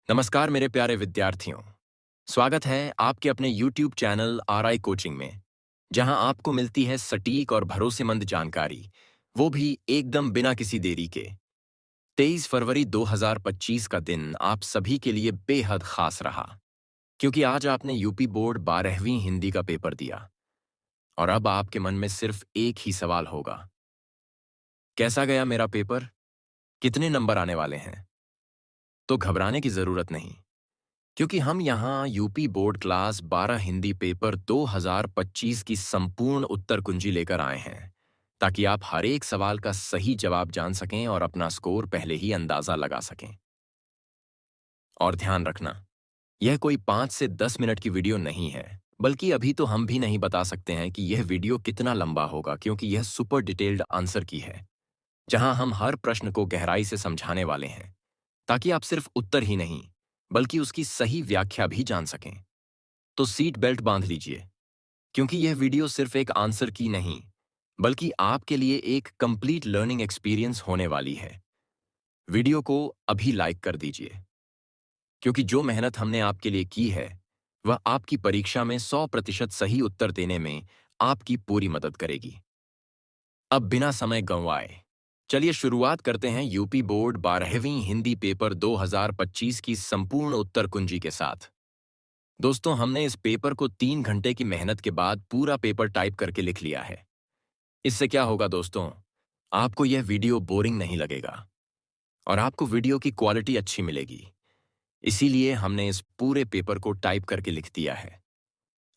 नमस्कार मेरे प्यारे विद्यार्थियों। स्वागत है आपके अपने YouTube चैनल RI कोचिंग में, जहां आपको मिलती है सटीक और भरोसेमंद जानकारी, वो भी एकदम बिना किसी देरी के। 23 फरवरी 2025 का दिन आप सभी के लिए बेहद खास रहा, क्योंकि आज आपने यूपी बोर्ड 12वीं हिंदी का पेपर दिया और अब आपके मन में सिर्फ एक ही सवाल होगा। कैसा गया मेरा पेपर? कितने नंबर आने वाले हैं? तो घबराने की जरूरत नहीं, क्योंकि हम यहाँ UP board class 12 Hindi paper 2025 की संपूर्ण उत्तर कुंजी लेकर आए हैं, ताकि आप हर एक सवाल का सही जवाब जान सकें और अपना स्कोर पहले ही अंदाजा लगा सकें। और ध्यान रखना, यह कोई 5 से 10 मिनट की वीडियो नहीं है, बल्कि अभी तो हम भी नहीं बता सकते हैं कि यह वीडियो कितना लंबा होगा, क्योंकि यह सुपर डिटेल्ड आंसर की है, जहां हम हर प्रश्न को गहराई से समझाने वाले हैं, ताकि आप सिर्फ उत्तर ही नहीं, बल्कि उसकी सही व्याख्या भी जान सकें। तो सीट बेल्ट बांध लीजिए, क्योंकि यह वीडियो सिर्फ एक आंसर की नहीं, बल्कि आपके लिए एक कंप्लीट लर्निंग एक्सपीरियंस होने वाली है। वीडियो को अभी लाइक कर दीजिए, क्योंकि जो मेहनत हमने आपके लिए की है, वह आपकी परीक्षा में 100% सही उत्तर देने में आपकी पूरी मदद करेगी। अब बिना समय गंवाए, चलिए शुरुआत करते हैं यूपी बोर्ड 12वीं हिंदी पेपर 2025 की संपूर्ण उत्तर कुंजी के साथ। दोस्तों, हमने इस पेपर को 3 घंटे की मेहनत के बाद पूरा पेपर टाइप करके लिख लिया है। इससे क्या होगा दोस्तों, आपको यह वीडियो बोरिंग नहीं लगेगा और आपको वीडियो की क्वालिटी अच्छी मिलेगी। इसीलिए हमने इस पूरे पेपर को टाइप करके लिख दिया है।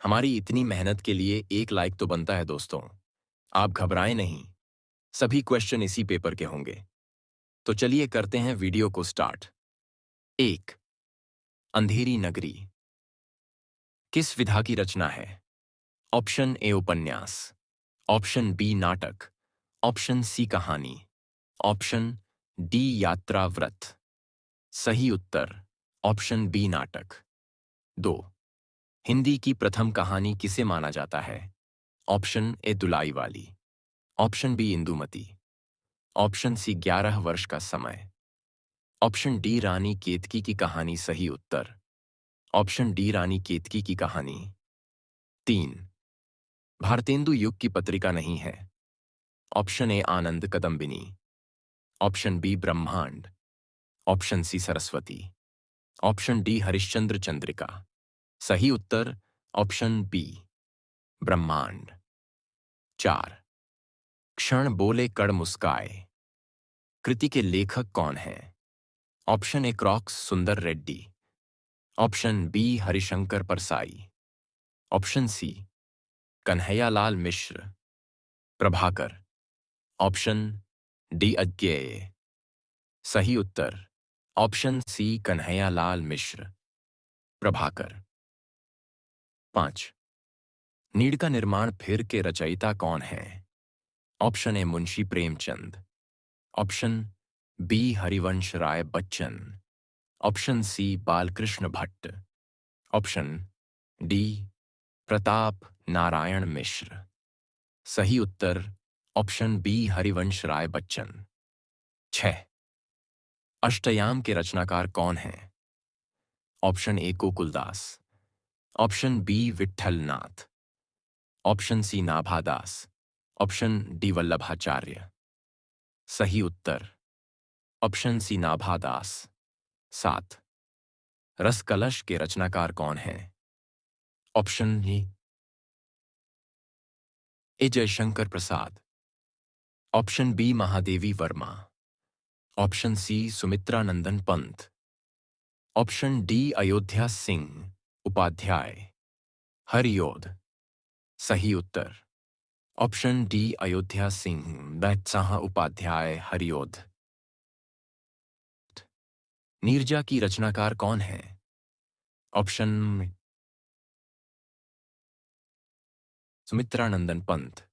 हमारी इतनी मेहनत के लिए एक लाइक तो बनता है दोस्तों। आप घबराएं नहीं, सभी क्वेश्चन इसी पेपर के होंगे। तो चलिए करते हैं वीडियो को स्टार्ट। 1. अंधेरी नगरी किस विधा की रचना है? ऑप्शन ए उपन्यास, ऑप्शन बी नाटक, ऑप्शन सी कहानी, ऑप्शन डी यात्रा व्रत। सही उत्तर ऑप्शन बी नाटक। 2. हिंदी की प्रथम कहानी किसे माना जाता है? ऑप्शन ए दुलाई वाली, option B Indumati, option C 11 वर्ष का समय, ऑप्शन डी रानी केतकी की कहानी। सही उत्तर ऑप्शन डी रानी केतकी की कहानी। 3. भारतेंदु युग की पत्रिका नहीं है? Option A Anand Kadambini, option B Brahmand, option C Saraswati, option D Harishchandra Chandrika. सही उत्तर ऑप्शन बी ब्रह्मांड। 4. क्षण बोले कड़ मुस्काए कृति के लेखक कौन हैं? ऑप्शन ए क्रॉक्स Sundar Reddy, option B Harishankar Parsai, option C Kanhaiyalal Mishra Prabhakar, option D Agyeya. सही उत्तर ऑप्शन सी कन्हैयालाल मिश्र प्रभाकर। 5. नीड़ का निर्माण फिर के रचयिता कौन है? Option A Munshi Premchand, option B Harivansh Rai Bachchan, option C Balkrishna Bhatt, option D Pratap Narayan Mishra. सही उत्तर ऑप्शन बी हरिवंश राय बच्चन। 6. अष्टयाम के रचनाकार कौन हैं? Option A Gokuldas, option B Vitthal Nath, option C Nabhadas, option D Vallabhacharya. सही उत्तर ऑप्शन सी नाभादास। 7. रसकलश के रचनाकार कौन हैं? Option A Jaishankar Prasad, option B Mahadevi Verma, option C Sumitranandan Pant, option D Ayodhya Singh Upadhyay Hariaudh. सही उत्तर ऑप्शन डी अयोध्या सिंह बैत्साह उपाध्याय हरियोध। नीरजा की रचनाकार कौन है? Option Sumitranandan Pant,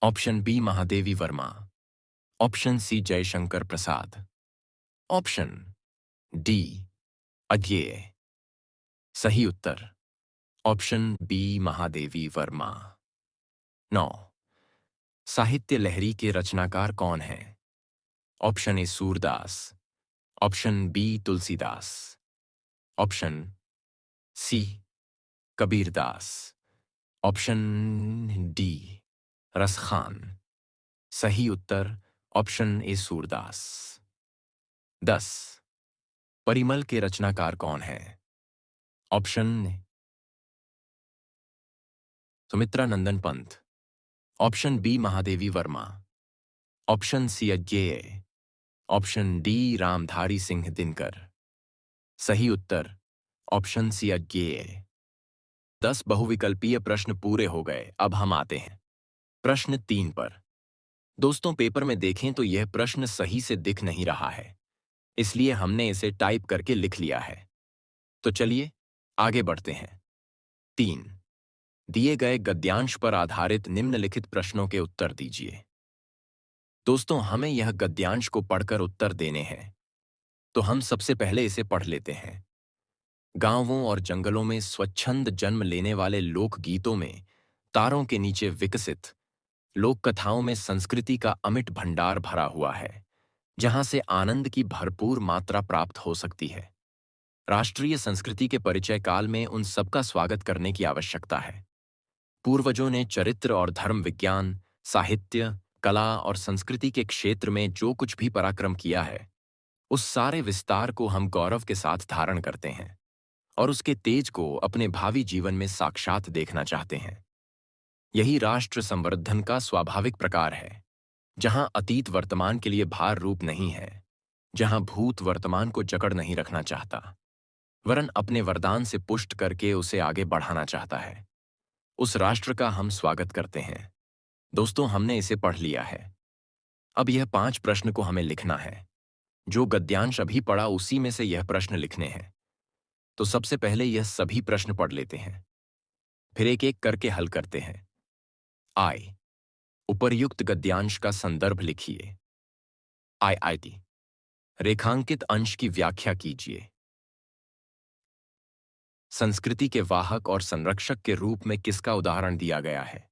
option B Mahadevi Verma, option C Jaishankar Prasad, option D Agyeya. सही उत्तर ऑप्शन बी महादेवी वर्मा। 9. साहित्य लहरी के रचनाकार कौन हैं? Option A Surdas, option B Tulsidas, option C Kabirdas, option D Raskhan. सही उत्तर ऑप्शन ए सूरदास। 10 परिमल के रचनाकार कौन है? Option Sumitra Nandan Pant, option B Mahadevi Verma, option C Agyeya, option D Ramdhari Singh Dinkar. सही उत्तर ऑप्शन सी अज्ञेय। 10 बहुविकल्पीय प्रश्न पूरे हो गए। अब हम आते हैं प्रश्न 3 पर। दोस्तों, पेपर में देखें तो यह प्रश्न सही से दिख नहीं रहा है, इसलिए हमने इसे टाइप करके लिख लिया है। तो चलिए आगे बढ़ते हैं। 3 दिए गए गद्यांश पर आधारित निम्नलिखित प्रश्नों के उत्तर दीजिए। दोस्तों, हमें यह गद्यांश को पढ़कर उत्तर देने हैं, तो हम सबसे पहले इसे पढ़ लेते हैं। गांवों और जंगलों में स्वच्छंद जन्म लेने वाले लोकगीतों में तारों के नीचे विकसित लोक कथाओं में संस्कृति का अमिट भंडार भरा हुआ है, जहां से आनंद की भरपूर मात्रा प्राप्त हो सकती है। राष्ट्रीय संस्कृति के परिचय काल में उन सबका स्वागत करने की आवश्यकता है। पूर्वजों ने चरित्र और धर्म विज्ञान, साहित्य, कला और संस्कृति के क्षेत्र में जो कुछ भी पराक्रम किया है, उस सारे विस्तार को हम गौरव के साथ धारण करते हैं और उसके तेज को अपने भावी जीवन में साक्षात देखना चाहते हैं। यही राष्ट्र संवर्धन का स्वाभाविक प्रकार है, जहां अतीत वर्तमान के लिए भार रूप नहीं है, जहां भूत वर्तमान को जकड़ नहीं रखना चाहता, वरन अपने वरदान से पुष्ट करके उसे आगे बढ़ाना चाहता है। उस राष्ट्र का हम स्वागत करते हैं। दोस्तों, हमने इसे पढ़ लिया है। अब यह 5 प्रश्न को हमें लिखना है। जो गद्यांश अभी पढ़ा उसी में से यह प्रश्न लिखने हैं। तो सबसे पहले यह सभी प्रश्न पढ़ लेते हैं, फिर एक एक करके हल करते हैं। आई उपर्युक्त गद्यांश का संदर्भ लिखिए। आई रेखांकित अंश की व्याख्या कीजिए। संस्कृति के वाहक और संरक्षक के रूप में किसका उदाहरण दिया गया है?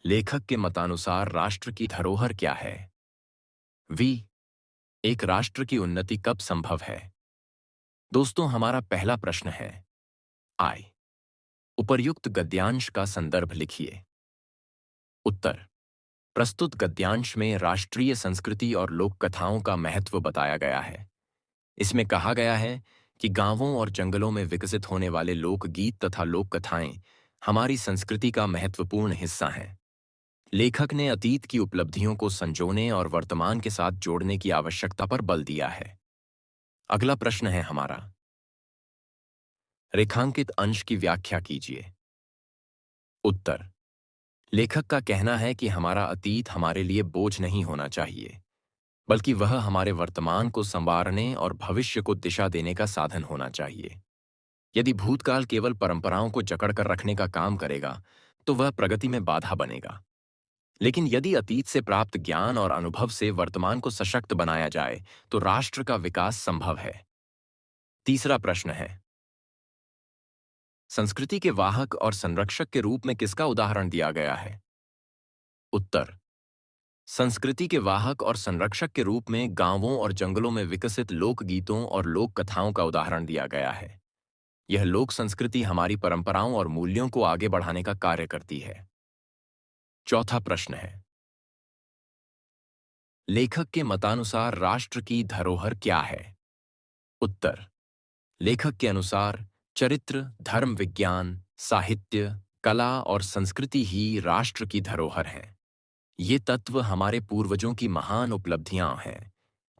लेखक के मतानुसार राष्ट्र की धरोहर क्या है? वी एक राष्ट्र की उन्नति कब संभव है? दोस्तों, हमारा पहला प्रश्न है आई उपर्युक्त गद्यांश का संदर्भ लिखिए। उत्तर प्रस्तुत गद्यांश में राष्ट्रीय संस्कृति और लोक कथाओं का महत्व बताया गया है। इसमें कहा गया है कि गांवों और जंगलों में विकसित होने वाले लोकगीत तथा लोक कथाएं हमारी संस्कृति का महत्वपूर्ण हिस्सा हैं। लेखक ने अतीत की उपलब्धियों को संजोने और वर्तमान के साथ जोड़ने की आवश्यकता पर बल दिया है। अगला प्रश्न है हमारा, रेखांकित अंश की व्याख्या कीजिए। उत्तर लेखक का कहना है कि हमारा अतीत हमारे लिए बोझ नहीं होना चाहिए, बल्कि वह हमारे वर्तमान को संवारने और भविष्य को दिशा देने का साधन होना चाहिए। यदि भूतकाल केवल परंपराओं को जकड़ कर रखने का काम करेगा, तो वह प्रगति में बाधा बनेगा। लेकिन यदि अतीत से प्राप्त ज्ञान और अनुभव से वर्तमान को सशक्त बनाया जाए, तो राष्ट्र का विकास संभव है। तीसरा प्रश्न है, संस्कृति के वाहक और संरक्षक के रूप में किसका उदाहरण दिया गया है? उत्तर संस्कृति के वाहक और संरक्षक के रूप में गांवों और जंगलों में विकसित लोकगीतों और लोक कथाओं का उदाहरण दिया गया है। यह लोक संस्कृति हमारी परंपराओं और मूल्यों को आगे बढ़ाने का कार्य करती है। चौथा प्रश्न है, लेखक के मतानुसार राष्ट्र की धरोहर क्या है? उत्तर लेखक के अनुसार चरित्र, धर्म विज्ञान, साहित्य, कला और संस्कृति ही राष्ट्र की धरोहर हैं। ये तत्व हमारे पूर्वजों की महान उपलब्धियां हैं,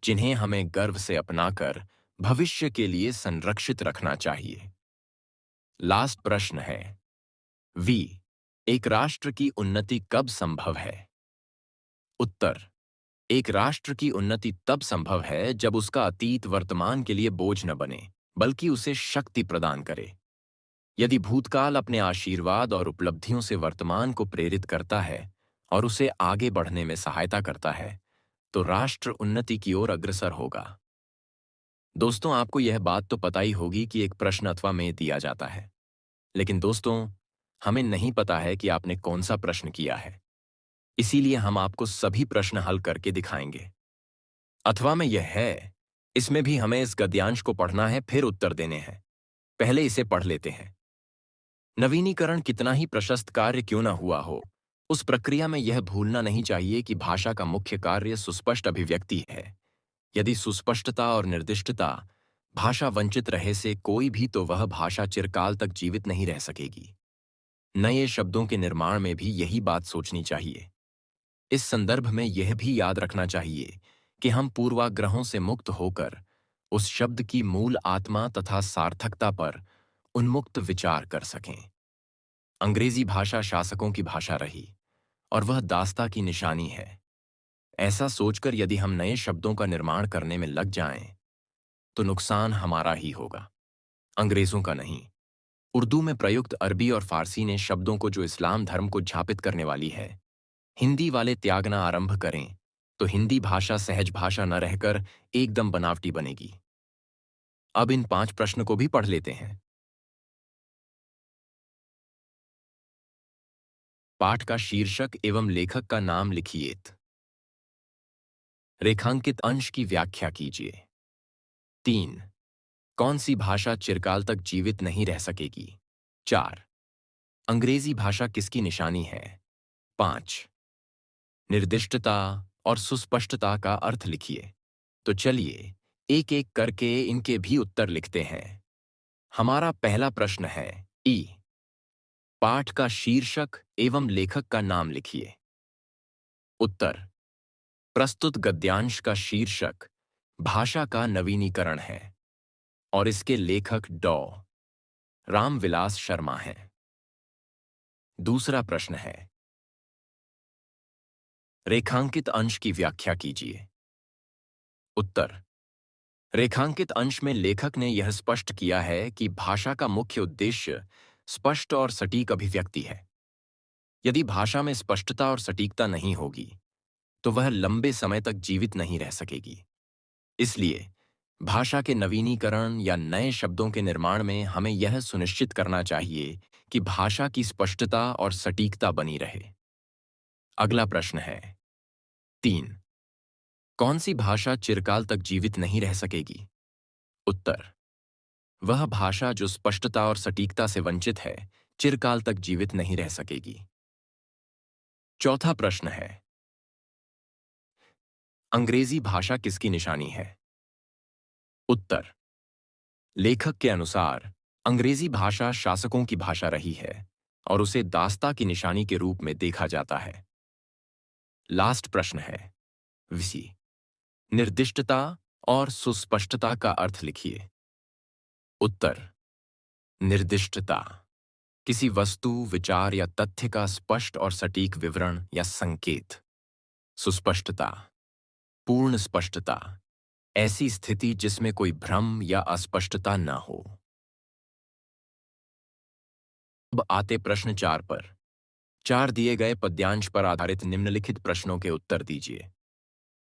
जिन्हें हमें गर्व से अपनाकर भविष्य के लिए संरक्षित रखना चाहिए। लास्ट प्रश्न है, वी एक राष्ट्र की उन्नति कब संभव है? उत्तर एक राष्ट्र की उन्नति तब संभव है जब उसका अतीत वर्तमान के लिए बोझ न बने, बल्कि उसे शक्ति प्रदान करे। यदि भूतकाल अपने आशीर्वाद और उपलब्धियों से वर्तमान को प्रेरित करता है और उसे आगे बढ़ने में सहायता करता है, तो राष्ट्र उन्नति की ओर अग्रसर होगा। दोस्तों, आपको यह बात तो पता ही होगी कि एक प्रश्न अथवा में दिया जाता है, लेकिन दोस्तों, हमें नहीं पता है कि आपने कौन सा प्रश्न किया है। इसीलिए हम आपको सभी प्रश्न हल करके दिखाएंगे। अथवा में यह है इसमें भी हमें इस गद्यांश को पढ़ना है, फिर उत्तर देने हैं। पहले इसे पढ़ लेते हैं। नवीनीकरण कितना ही प्रशस्त कार्य क्यों न हुआ हो, उस प्रक्रिया में यह भूलना नहीं चाहिए कि भाषा का मुख्य कार्य सुस्पष्ट अभिव्यक्ति है। यदि सुस्पष्टता और निर्दिष्टता भाषा वंचित रहे से कोई भी, तो वह भाषा चिरकाल तक जीवित नहीं रह सकेगी। नए शब्दों के निर्माण में भी यही बात सोचनी चाहिए। इस संदर्भ में यह भी याद रखना चाहिए कि हम पूर्वाग्रहों से मुक्त होकर उस शब्द की मूल आत्मा तथा सार्थकता पर उन्मुक्त विचार कर सकें। अंग्रेजी भाषा शासकों की भाषा रही और वह दास्ता की निशानी है। ऐसा सोचकर यदि हम नए शब्दों का निर्माण करने में लग जाएं, तो नुकसान हमारा ही होगा, अंग्रेजों का नहीं। उर्दू में प्रयुक्त अरबी और फारसी ने शब्दों को जो इस्लाम धर्म को झापित करने वाली है, हिंदी वाले त्यागना आरंभ करें, तो हिंदी भाषा सहज भाषा न रहकर एकदम बनावटी बनेगी। अब इन 5 प्रश्न को भी पढ़ लेते हैं। पाठ का शीर्षक एवं लेखक का नाम लिखिए। रेखांकित अंश की व्याख्या कीजिए। 3. कौन सी भाषा चिरकाल तक जीवित नहीं रह सकेगी? 4. अंग्रेजी भाषा किसकी निशानी है? 5. निर्दिष्टता और सुस्पष्टता का अर्थ लिखिए। तो चलिए एक एक करके इनके भी उत्तर लिखते हैं। हमारा पहला प्रश्न है ई। पाठ का शीर्षक एवं लेखक का नाम लिखिए। उत्तर: प्रस्तुत गद्यांश का शीर्षक भाषा का नवीनीकरण है और इसके लेखक डॉ. रामविलास शर्मा हैं। दूसरा प्रश्न है, रेखांकित अंश की व्याख्या कीजिए। उत्तर: रेखांकित अंश में लेखक ने यह स्पष्ट किया है कि भाषा का मुख्य उद्देश्य स्पष्ट और सटीक अभिव्यक्ति है। यदि भाषा में स्पष्टता और सटीकता नहीं होगी, तो वह लंबे समय तक जीवित नहीं रह सकेगी। इसलिए भाषा के नवीनीकरण या नए शब्दों के निर्माण में हमें यह सुनिश्चित करना चाहिए कि भाषा की स्पष्टता और सटीकता बनी रहे। अगला प्रश्न है 3। कौन सी भाषा चिरकाल तक जीवित नहीं रह सकेगी? उत्तर: वह भाषा जो स्पष्टता और सटीकता से वंचित है, चिरकाल तक जीवित नहीं रह सकेगी। चौथा प्रश्न है, अंग्रेजी भाषा किसकी निशानी है? उत्तर: लेखक के अनुसार अंग्रेजी भाषा शासकों की भाषा रही है और उसे दास्ता की निशानी के रूप में देखा जाता है। लास्ट प्रश्न है विसी। निर्दिष्टता और सुस्पष्टता का अर्थ लिखिए। उत्तर: निर्दिष्टता किसी वस्तु, विचार या तथ्य का स्पष्ट और सटीक विवरण या संकेत। सुस्पष्टता पूर्ण स्पष्टता, ऐसी स्थिति जिसमें कोई भ्रम या अस्पष्टता न हो। अब आते प्रश्न 4 पर। 4 दिए गए पद्यांश पर आधारित निम्नलिखित प्रश्नों के उत्तर दीजिए।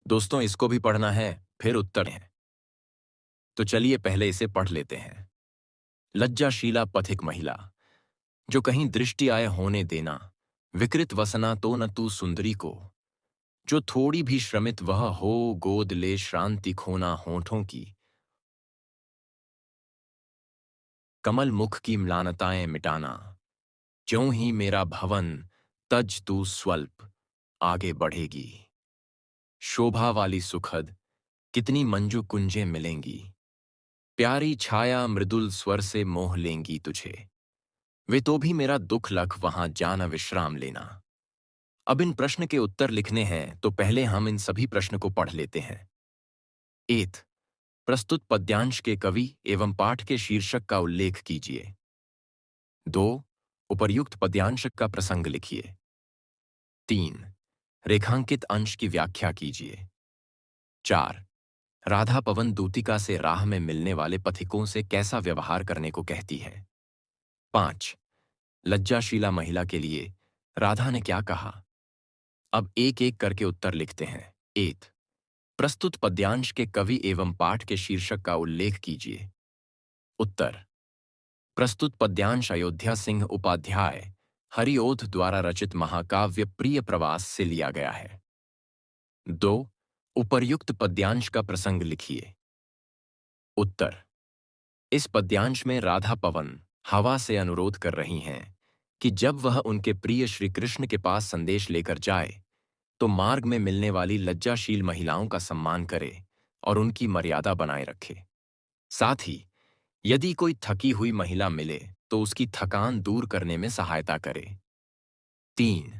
दोस्तों, इसको भी पढ़ना है, फिर उत्तर है। तो चलिए पहले इसे पढ़ लेते हैं। लज्जाशीला पथिक महिला, जो कहीं दृष्टि आए होने देना, विकृत वसना तो न तू सुंदरी को, जो थोड़ी भी श्रमित वह हो, गोद ले श्रांति खोना होठों की, कमल मुख की म्लानताएं मिटाना, ज्यों ही मेरा भवन तज तू स्वल्प आगे बढ़ेगी। शोभा वाली सुखद कितनी मंजू कुंजें मिलेंगी, प्यारी छाया मृदुल स्वर से मोह लेंगी तुझे, वे तो भी मेरा दुख लख वहां जाना विश्राम लेना। अब इन प्रश्न के उत्तर लिखने हैं, तो पहले हम इन सभी प्रश्न को पढ़ लेते हैं। एथ, प्रस्तुत पद्यांश के कवि एवं पाठ के शीर्षक का उल्लेख कीजिए। 2. उपर्युक्त पद्यांश का प्रसंग लिखिए। 3. रेखांकित अंश की व्याख्या कीजिए। 4. राधा पवन दूतिका से राह में मिलने वाले पथिकों से कैसा व्यवहार करने को कहती है। 5. लज्जाशीला महिला के लिए राधा ने क्या कहा। अब एक एक करके उत्तर लिखते हैं। 8. प्रस्तुत पद्यांश के कवि एवं पाठ के शीर्षक का उल्लेख कीजिए। उत्तर: प्रस्तुत पद्यांश अयोध्या सिंह उपाध्याय हरिओध द्वारा रचित महाकाव्य प्रिय प्रवास से लिया गया है। 2. उपर्युक्त पद्यांश का प्रसंग लिखिए। उत्तर। इस पद्यांश में राधा पवन हवा से अनुरोध कर रही हैं कि जब वह उनके प्रिय श्री कृष्ण के पास संदेश लेकर जाए तो मार्ग में मिलने वाली लज्जाशील महिलाओं का सम्मान करे और उनकी मर्यादा बनाए रखे। साथ ही यदि कोई थकी हुई महिला मिले तो उसकी थकान दूर करने में सहायता करे। 3.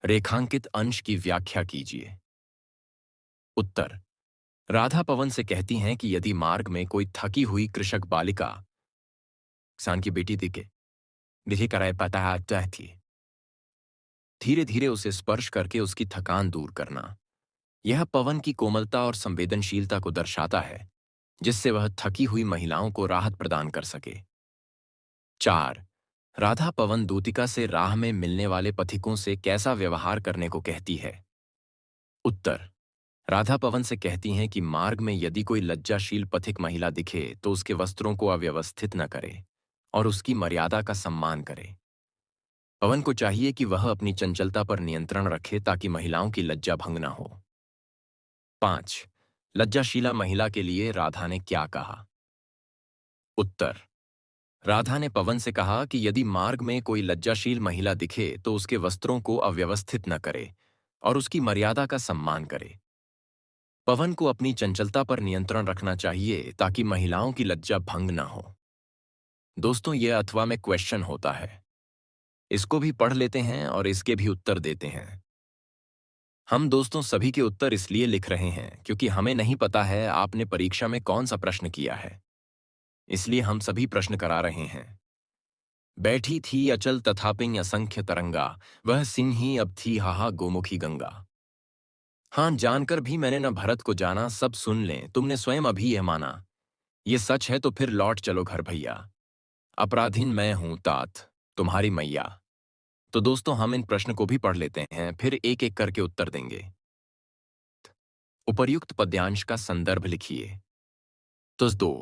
रेखांकित अंश की व्याख्या कीजिए। उत्तर। राधा पवन से कहती हैं कि यदि मार्ग में कोई थकी हुई कृषक बालिका किसान की बेटी दिखे दिखे कराए पता थी, धीरे धीरे उसे स्पर्श करके उसकी थकान दूर करना, यह पवन की कोमलता और संवेदनशीलता को दर्शाता है जिससे वह थकी हुई महिलाओं को राहत प्रदान कर सके। 4. राधा पवन दूतिका से राह में मिलने वाले पथिकों से कैसा व्यवहार करने को कहती है। उत्तर। राधा पवन से कहती हैं कि मार्ग में यदि कोई लज्जाशील पथिक महिला दिखे तो उसके वस्त्रों को अव्यवस्थित न करे और उसकी मर्यादा का सम्मान करे। पवन को चाहिए कि वह अपनी चंचलता पर नियंत्रण रखे ताकि महिलाओं की लज्जा भंग न हो। 5. लज्जाशीला महिला के लिए राधा ने क्या कहा। उत्तर। राधा ने पवन से कहा कि यदि मार्ग में कोई लज्जाशील महिला दिखे तो उसके वस्त्रों को अव्यवस्थित न करे और उसकी मर्यादा का सम्मान करे। पवन को अपनी चंचलता पर नियंत्रण रखना चाहिए ताकि महिलाओं की लज्जा भंग न हो। दोस्तों, यह अथवा में क्वेश्चन होता है, इसको भी पढ़ लेते हैं और इसके भी उत्तर देते हैं। हम दोस्तों सभी के उत्तर इसलिए लिख रहे हैं क्योंकि हमें नहीं पता है आपने परीक्षा में कौन सा प्रश्न किया है, इसलिए हम सभी प्रश्न करा रहे हैं। बैठी थी अचल तथापिं असंख्य तरंगा, वह सिंही अब थी हाहा गोमुखी गंगा। हाँ, जानकर भी मैंने न भरत को जाना, सब सुन लें तुमने स्वयं अभी यह माना, ये सच है तो फिर लौट चलो घर भैया, अपराधीन मैं हूं तात तुम्हारी मैया। तो दोस्तों हम इन प्रश्न को भी पढ़ लेते हैं, फिर एक एक करके उत्तर देंगे। उपर्युक्त पद्यांश का संदर्भ लिखिए। तो 2.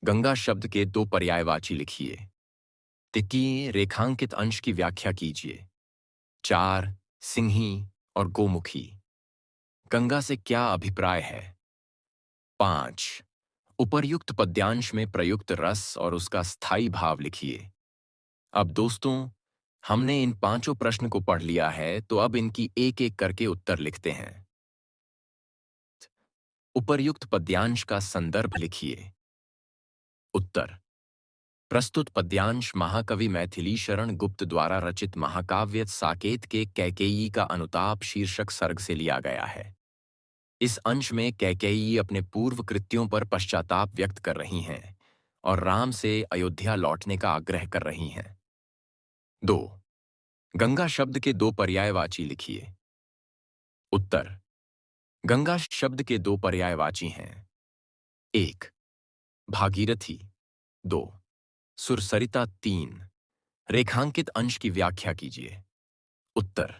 गंगा शब्द के 2 पर्यायवाची लिखिए। तिकी रेखांकित अंश की व्याख्या कीजिए। 4. सिंही और गोमुखी, गंगा से क्या अभिप्राय है। 5. उपर्युक्त पद्यांश में प्रयुक्त रस और उसका स्थायी भाव लिखिए। अब दोस्तों हमने इन 5 प्रश्न को पढ़ लिया है तो अब इनकी एक एक करके उत्तर लिखते हैं। उपर्युक्त पद्यांश का संदर्भ लिखिए। उत्तर। प्रस्तुत पद्यांश महाकवि मैथिली शरण गुप्त द्वारा रचित महाकाव्य साकेत के कैकेयी का अनुताप शीर्षक सर्ग से लिया गया है। इस अंश में कैकेयी अपने पूर्व कृत्यों पर पश्चाताप व्यक्त कर रही हैं और राम से अयोध्या लौटने का आग्रह कर रही हैं। 2. गंगा शब्द के 2 पर्यायवाची लिखिए। उत्तर। गंगा शब्द के 2 पर्यायवाची हैं। 1. भागीरथी। 2. सुरसरिता। 3. रेखांकित अंश की व्याख्या कीजिए। उत्तर।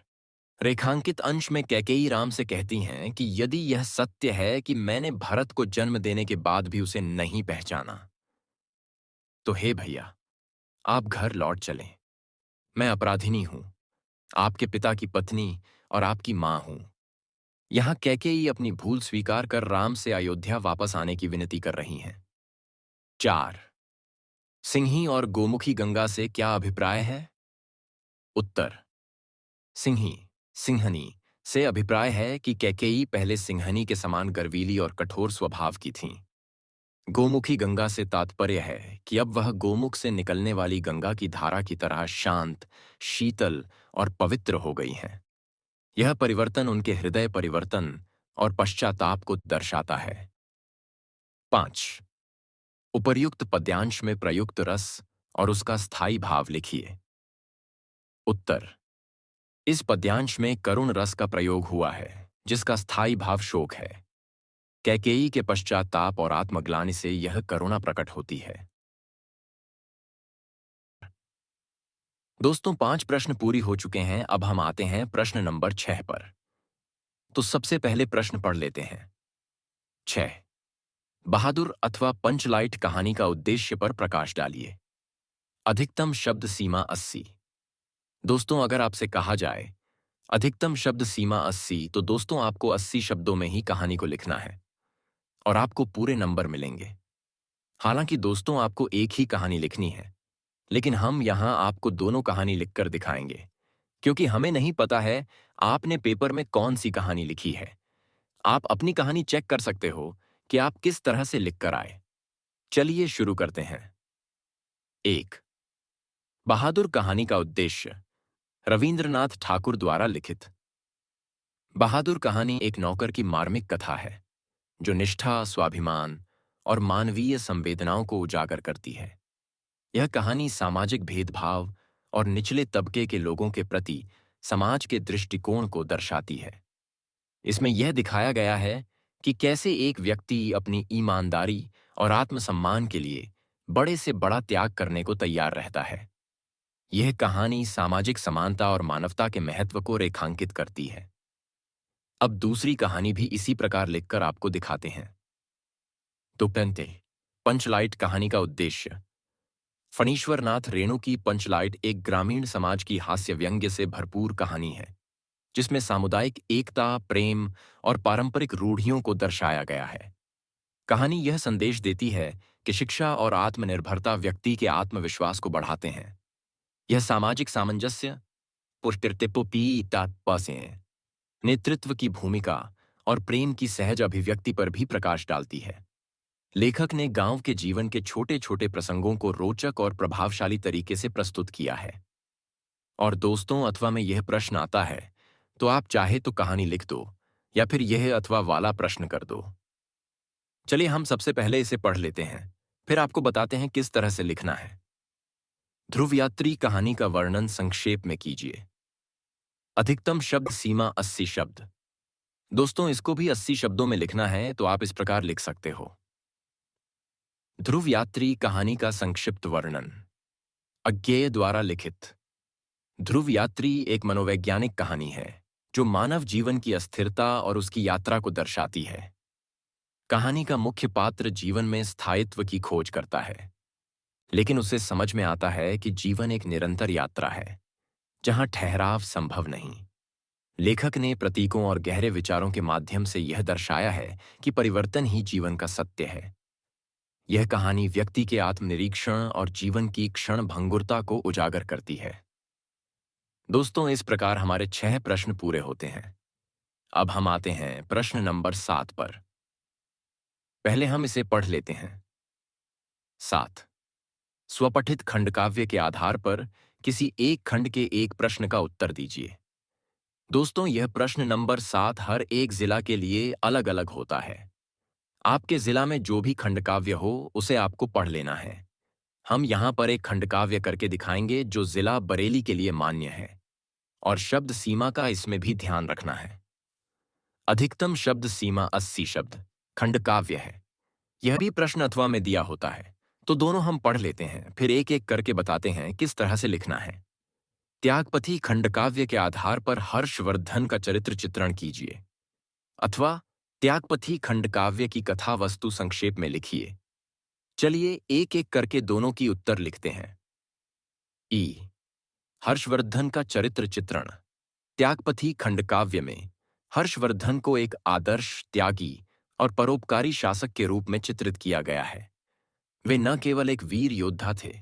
रेखांकित अंश में कैकेयी राम से कहती हैं कि यदि यह सत्य है कि मैंने भरत को जन्म देने के बाद भी उसे नहीं पहचाना तो हे भैया आप घर लौट चलें, मैं अपराधिनी हूं, आपके पिता की पत्नी और आपकी मां हूं। यहां कैकेयी अपनी भूल स्वीकार कर राम से अयोध्या वापस आने की विनती कर रही हैं। 4. सिंही और गोमुखी गंगा से क्या अभिप्राय है। उत्तर। सिंही सिंहनी से अभिप्राय है कि कैकेयी पहले सिंहनी के समान गर्वीली और कठोर स्वभाव की थीं। गोमुखी गंगा से तात्पर्य है कि अब वह गोमुख से निकलने वाली गंगा की धारा की तरह शांत, शीतल और पवित्र हो गई हैं। यह परिवर्तन उनके हृदय परिवर्तन और पश्चाताप को दर्शाता है। 5. उपर्युक्त पद्यांश में प्रयुक्त रस और उसका स्थायी भाव लिखिए। उत्तर। इस पद्यांश में करुण रस का प्रयोग हुआ है जिसका स्थायी भाव शोक है। कैकेयी के पश्चाताप और आत्मग्लानि से यह करुणा प्रकट होती है। दोस्तों 5 प्रश्न पूरी हो चुके हैं, अब हम आते हैं प्रश्न नंबर 6 पर। तो सबसे पहले प्रश्न पढ़ लेते हैं। 6. बहादुर अथवा पंचलाइट कहानी का उद्देश्य पर प्रकाश डालिए। अधिकतम शब्द सीमा 80। दोस्तों अगर आपसे कहा जाए अधिकतम शब्द सीमा 80 तो दोस्तों आपको 80 शब्दों में ही कहानी को लिखना है और आपको पूरे नंबर मिलेंगे। हालांकि दोस्तों, आपको एक ही कहानी लिखनी है, लेकिन हम यहां आपको दोनों कहानी लिखकर दिखाएंगे, क्योंकि हमें नहीं पता है आपने पेपर में कौन सी कहानी लिखी है। आप अपनी कहानी चेक कर सकते हो कि आप किस तरह से लिखकर आए। चलिए शुरू करते हैं। एक, बहादुर कहानी का उद्देश्य। रविंद्रनाथ ठाकुर द्वारा लिखित। बहादुर कहानी एक नौकर की मार्मिक कथा है, जो निष्ठा, स्वाभिमान और मानवीय संवेदनाओं को उजागर करती है। यह कहानी सामाजिक भेदभाव और निचले तबके के लोगों के प्रति समाज के दृष्टिकोण को दर्शाती है। इसमें यह दिखाया गया है कि कैसे एक व्यक्ति अपनी ईमानदारी और आत्मसम्मान के लिए बड़े से बड़ा त्याग करने को तैयार रहता है। यह कहानी सामाजिक समानता और मानवता के महत्व को रेखांकित करती है। अब दूसरी कहानी भी इसी प्रकार लिखकर आपको दिखाते हैं। तो पेंटे पंचलाइट कहानी का उद्देश्य। फणीश्वरनाथ रेणु की पंचलाइट एक ग्रामीण समाज की हास्य व्यंग्य से भरपूर कहानी है, जिसमें सामुदायिक एकता, प्रेम और पारंपरिक रूढ़ियों को दर्शाया गया है। कहानी यह संदेश देती है कि शिक्षा और आत्मनिर्भरता व्यक्ति के आत्मविश्वास को बढ़ाते हैं। यह सामाजिक सामंजस्य, नेतृत्व की भूमिका और प्रेम की सहज अभिव्यक्ति पर भी प्रकाश डालती है। लेखक ने गांव के जीवन के छोटे छोटे प्रसंगों को रोचक और प्रभावशाली तरीके से प्रस्तुत किया है। और दोस्तों, अथवा में यह प्रश्न आता है तो आप चाहे तो कहानी लिख दो या फिर यह अथवा वाला प्रश्न कर दो। चलिए हम सबसे पहले इसे पढ़ लेते हैं, फिर आपको बताते हैं किस तरह से लिखना है। ध्रुव यात्री कहानी का वर्णन संक्षेप में कीजिए। अधिकतम शब्द सीमा 80 शब्द। दोस्तों, इसको भी 80 शब्दों में लिखना है तो आप इस प्रकार लिख सकते हो। ध्रुव यात्री कहानी का संक्षिप्त वर्णन। अज्ञेय द्वारा लिखित। ध्रुव यात्री एक मनोवैज्ञानिक कहानी है जो मानव जीवन की अस्थिरता और उसकी यात्रा को दर्शाती है। कहानी का मुख्य पात्र जीवन में स्थायित्व की खोज करता है, लेकिन उसे समझ में आता है कि जीवन एक निरंतर यात्रा है जहां ठहराव संभव नहीं। लेखक ने प्रतीकों और गहरे विचारों के माध्यम से यह दर्शाया है कि परिवर्तन ही जीवन का सत्य है। यह कहानी व्यक्ति के आत्मनिरीक्षण और जीवन की क्षण भंगुरता को उजागर करती है। दोस्तों, इस प्रकार हमारे 6 प्रश्न पूरे होते हैं। अब हम आते हैं प्रश्न नंबर 7 पर। पहले हम इसे पढ़ लेते हैं। 7, स्वपठित खंडकाव्य के आधार पर किसी एक खंड के एक प्रश्न का उत्तर दीजिए। दोस्तों, यह प्रश्न नंबर 7 हर एक जिला के लिए अलग अलग होता है। आपके जिला में जो भी खंडकाव्य हो उसे आपको पढ़ लेना है। हम यहां पर एक खंडकाव्य करके दिखाएंगे जो जिला बरेली के लिए मान्य है, और शब्द सीमा का इसमें भी ध्यान रखना है। अधिकतम शब्द सीमा 80 शब्द खंडकाव्य है। यह भी प्रश्न अथवा में दिया होता है, तो दोनों हम पढ़ लेते हैं, फिर एक एक करके बताते हैं किस तरह से लिखना है। त्यागपथी खंडकाव्य के आधार पर हर्षवर्धन का चरित्र चित्रण कीजिए, अथवा त्यागपथी खंडकाव्य की कथा वस्तु संक्षेप में लिखिए। चलिए एक एक करके दोनों की उत्तर लिखते हैं। ई, हर्षवर्धन का चरित्र चित्रण। त्यागपथी खंडकाव्य में हर्षवर्धन को एक आदर्श, त्यागी और परोपकारी शासक के रूप में चित्रित किया गया है। वे न केवल एक वीर योद्धा थे,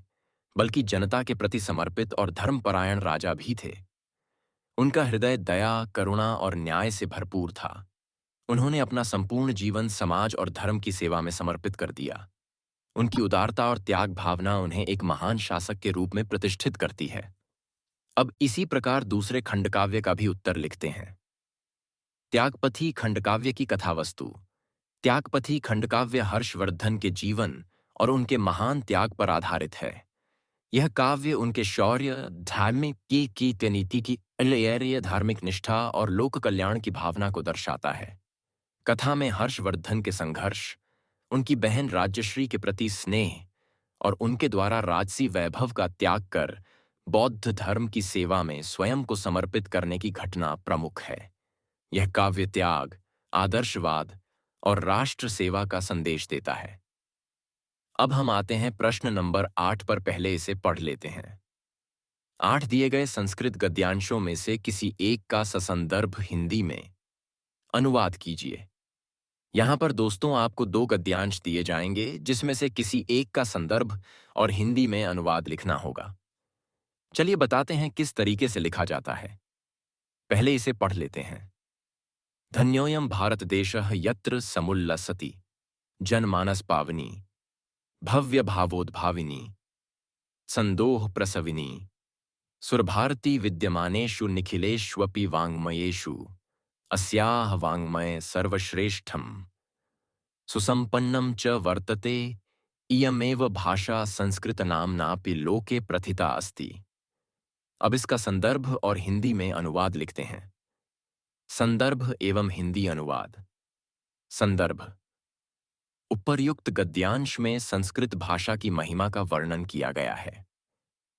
बल्कि जनता के प्रति समर्पित और धर्मपरायण राजा भी थे। उनका हृदय दया, करुणा और न्याय से भरपूर था। उन्होंने अपना संपूर्ण जीवन समाज और धर्म की सेवा में समर्पित कर दिया। उनकी उदारता और त्याग भावना उन्हें एक महान शासक के रूप में प्रतिष्ठित करती है। अब इसी प्रकार दूसरे खंडकाव्य का भी उत्तर लिखते हैं। त्यागपथी खंडकाव्य की कथावस्तु। त्यागपथी खंडकाव्य हर्षवर्धन के जीवन और उनके महान त्याग पर आधारित है। यह काव्य उनके शौर्य, धार्मिक की नीति की अल्लैर्य धार्मिक निष्ठा और लोक कल्याण की भावना को दर्शाता है। कथा में हर्षवर्धन के संघर्ष, उनकी बहन राज्यश्री के प्रति स्नेह और उनके द्वारा राजसी वैभव का त्याग कर बौद्ध धर्म की सेवा में स्वयं को समर्पित करने की घटना प्रमुख है। यह काव्य त्याग, आदर्शवाद और राष्ट्र सेवा का संदेश देता है। अब हम आते हैं प्रश्न नंबर 8 पर। पहले इसे पढ़ लेते हैं। 8 दिए गए संस्कृत गद्यांशों में से किसी एक का ससंदर्भ हिंदी में अनुवाद कीजिए। यहाँ पर दोस्तों आपको दो गद्यांश दिए जाएंगे जिसमें से किसी एक का संदर्भ और हिंदी में अनुवाद लिखना होगा। चलिए बताते हैं किस तरीके से लिखा जाता है। पहले इसे पढ़ लेते हैं। धन्योऽयं भारत देशः यत्र समुल्लसति जनमानस पावनी भव्य भावोद्भाविनी संदोह प्रसविनी सुरभारती विद्यमानेषु निखिलेष्वपि वाङ्मयेषु अस्याः वाङ्मये सर्वश्रेष्ठम् सुसंपन्नं च वर्तते इयमेव भाषा संस्कृत नाम्नापि लोके प्रथिता अस्ति। अब इसका संदर्भ और हिंदी में अनुवाद लिखते हैं। संदर्भ एवं हिंदी अनुवाद। संदर्भ। उपर्युक्त गद्यांश में संस्कृत भाषा की महिमा का वर्णन किया गया है।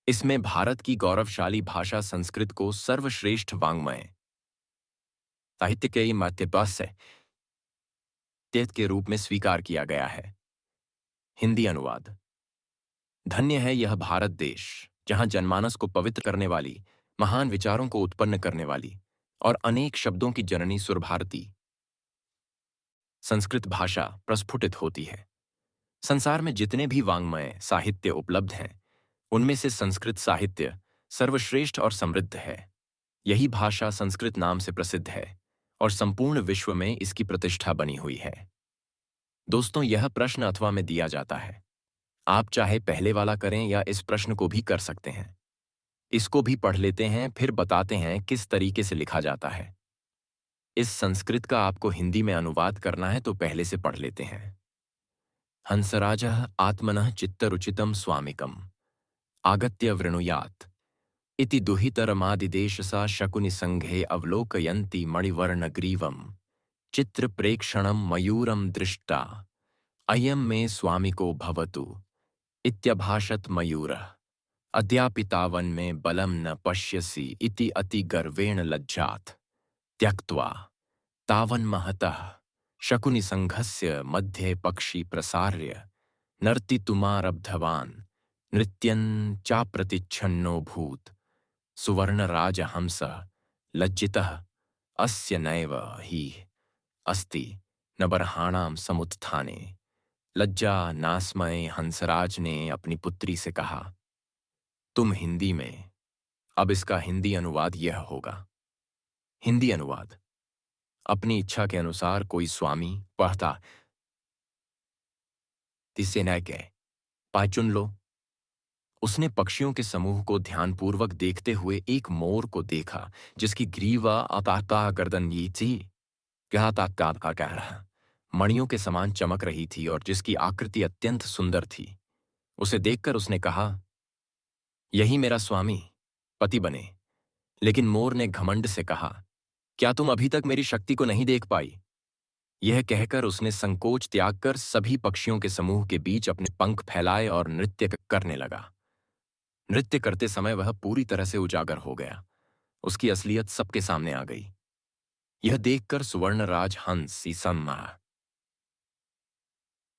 इसमें भारत की गौरवशाली भाषा संस्कृत को सर्वश्रेष्ठ वाङ्मय साहित्य के माध्यम के रूप में स्वीकार किया गया है। हिंदी अनुवाद। धन्य है यह भारत देश जहां जनमानस को पवित्र करने वाली, महान विचारों को उत्पन्न करने वाली और अनेक शब्दों की जननी सुरभारती संस्कृत भाषा प्रस्फुटित होती है। संसार में जितने भी वाङ्मय साहित्य उपलब्ध हैं उनमें से संस्कृत साहित्य सर्वश्रेष्ठ और समृद्ध है। यही भाषा संस्कृत नाम से प्रसिद्ध है और संपूर्ण विश्व में इसकी प्रतिष्ठा बनी हुई है। दोस्तों यह प्रश्न अथवा में दिया जाता है। आप चाहे पहले वाला करें या इस प्रश्न को भी कर सकते हैं। इसको भी पढ़ लेते हैं फिर बताते हैं किस तरीके से लिखा जाता है। इस संस्कृत का आपको हिंदी में अनुवाद करना है तो पहले से पढ़ लेते हैं। हंसराजः आत्मनः चित्तरुचितं स्वामिकम् आगत्य वृणुयात् इति दुहितरमादिदेशसा शकुनि संघे अवलोकयन्ति मणिवर्णग्रीवं चित्रप्रेक्षणं मयूरं दृष्टा अयं मे स्वामिको भवतु इत्यभाषत मयूरः अद्यापि तावन्मे बलं न पश्यसि इति अति गर्वेण लज्जात् त्यक्त्वा तावन्महतः शकुनि संघस्य मध्ये पक्षी प्रसार्य नर्तितुमारब्धवान् नृत्यन् चाप्रतिच्छन्नोऽभूत् सुवर्णराजहंसः लज्जितः अस्य नैव हि अस्ति न बर्हाणां समुत्थाने। लज्जा नास्मय हंसराज ने अपनी पुत्री से कहा, तुम हिंदी में। अब इसका हिंदी अनुवाद यह होगा। हिंदी अनुवाद। अपनी इच्छा के अनुसार कोई स्वामी पढ़ता तिसे न कह पाए चुन लो। उसने पक्षियों के समूह को ध्यानपूर्वक देखते हुए एक मोर को देखा जिसकी ग्रीवा अताता गर्दन ये थी क्या तात्का कह रहा मणियों के समान चमक रही थी और जिसकी आकृति अत्यंत सुंदर थी। उसे देखकर उसने कहा, यही मेरा स्वामी पति बने। लेकिन मोर ने घमंड से कहा, क्या तुम अभी तक मेरी शक्ति को नहीं देख पाई? यह कहकर उसने संकोच त्याग कर सभी पक्षियों के समूह के बीच अपने पंख फैलाए और नृत्य करने लगा। नृत्य करते समय वह पूरी तरह से उजागर हो गया। उसकी असलियत सबके सामने आ गई। यह देखकर सुवर्णराज हंस सीसम्मा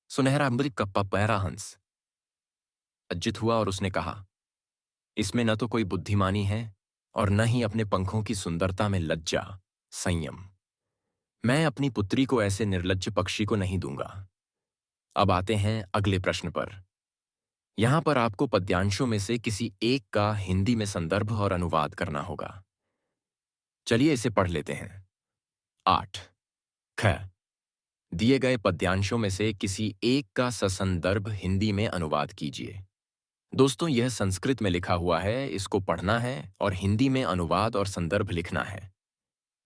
सुनहरा मृग कप्पा पैरा हंस लज्जित हुआ और उसने कहा, इसमें न तो कोई बुद्धिमानी है और न ही अपने पंखों की सुंदरता में लज्जा संयम। मैं अपनी पुत्री को ऐसे निर्लज्ज पक्षी को नहीं दूंगा। अब आते हैं अगले प्रश्न पर। यहां पर आपको पद्यांशों में से किसी एक का हिंदी में संदर्भ और अनुवाद करना होगा। चलिए इसे पढ़ लेते हैं। 8 ख दिए गए पद्यांशों में से किसी एक का ससंदर्भ हिंदी में अनुवाद कीजिए। दोस्तों यह संस्कृत में लिखा हुआ है, इसको पढ़ना है और हिंदी में अनुवाद और संदर्भ लिखना है।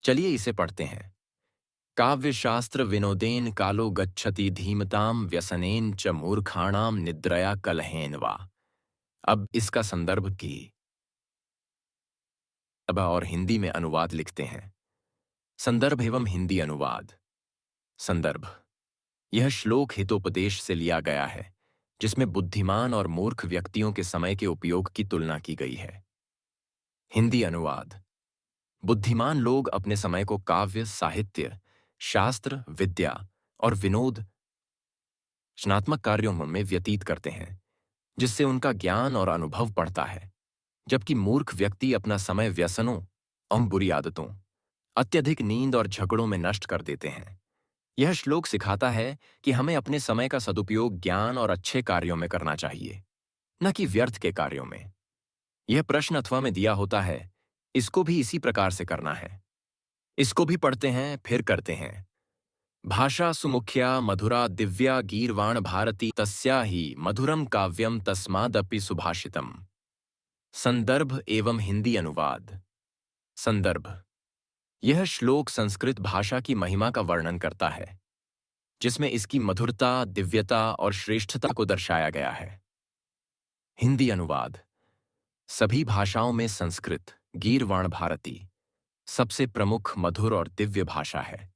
चलिए इसे पढ़ते हैं। काव्यशास्त्र विनोदेन कालो गच्छति धीमताम व्यसनेन च मूर्खाणाम निद्रया कलहेन वा। अब इसका संदर्भ की अब और हिंदी में अनुवाद लिखते हैं। संदर्भ एवं हिंदी अनुवाद। संदर्भ। यह श्लोक हितोपदेश से लिया गया है जिसमें बुद्धिमान और मूर्ख व्यक्तियों के समय के उपयोग की तुलना की गई है। हिंदी अनुवाद। बुद्धिमान लोग अपने समय को काव्य, साहित्य, शास्त्र, विद्या और विनोद रचनात्मक कार्यों में व्यतीत करते हैं जिससे उनका ज्ञान और अनुभव बढ़ता है, जबकि मूर्ख व्यक्ति अपना समय व्यसनों और बुरी आदतों, अत्यधिक नींद और झगड़ों में नष्ट कर देते हैं। यह श्लोक सिखाता है कि हमें अपने समय का सदुपयोग ज्ञान और अच्छे कार्यों में करना चाहिए, न कि व्यर्थ के कार्यों में। यह प्रश्न अथवा में दिया होता है, इसको भी इसी प्रकार से करना है। इसको भी पढ़ते हैं, फिर करते हैं। भाषा सुमुख्या मधुरा दिव्या गीर्वाण भारती तस्या ही मधुरम काव्यम तस्मादपि सुभाषितम। संदर्भ एवं हिंदी अनुवाद। संदर्भ। यह श्लोक संस्कृत भाषा की महिमा का वर्णन करता है, जिसमें इसकी मधुरता, दिव्यता और श्रेष्ठता को दर्शाया गया है। हिंदी अनुवाद। सभी भाषाओं में संस्कृत, गीर्वाण भारती, सबसे प्रमुख, मधुर और दिव्य भाषा है।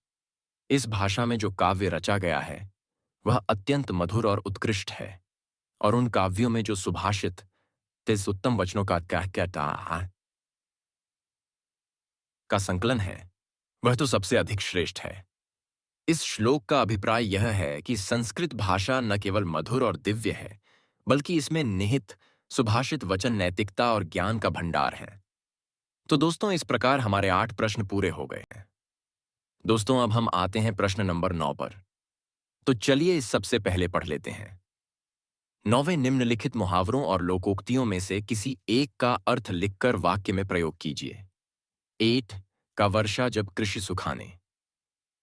इस भाषा में जो काव्य रचा गया है वह अत्यंत मधुर और उत्कृष्ट है, और उन काव्यों में जो सुभाषित, तिस उत्तम वचनों का संकलन है, वह तो सबसे अधिक श्रेष्ठ है। इस श्लोक का अभिप्राय यह है कि संस्कृत भाषा न केवल मधुर और दिव्य है, बल्कि इसमें निहित सुभाषित वचन नैतिकता और ज्ञान का भंडार है। तो दोस्तों, इस प्रकार हमारे 8 प्रश्न पूरे हो गए हैं। दोस्तों, अब हम आते हैं प्रश्न नंबर 9 पर। तो चलिए इस सबसे पहले पढ़ लेते हैं। 9वें निम्नलिखित मुहावरों और लोकोक्तियों में से किसी एक का अर्थ लिखकर वाक्य में प्रयोग कीजिए। 8 का वर्षा जब कृषि सुखाने।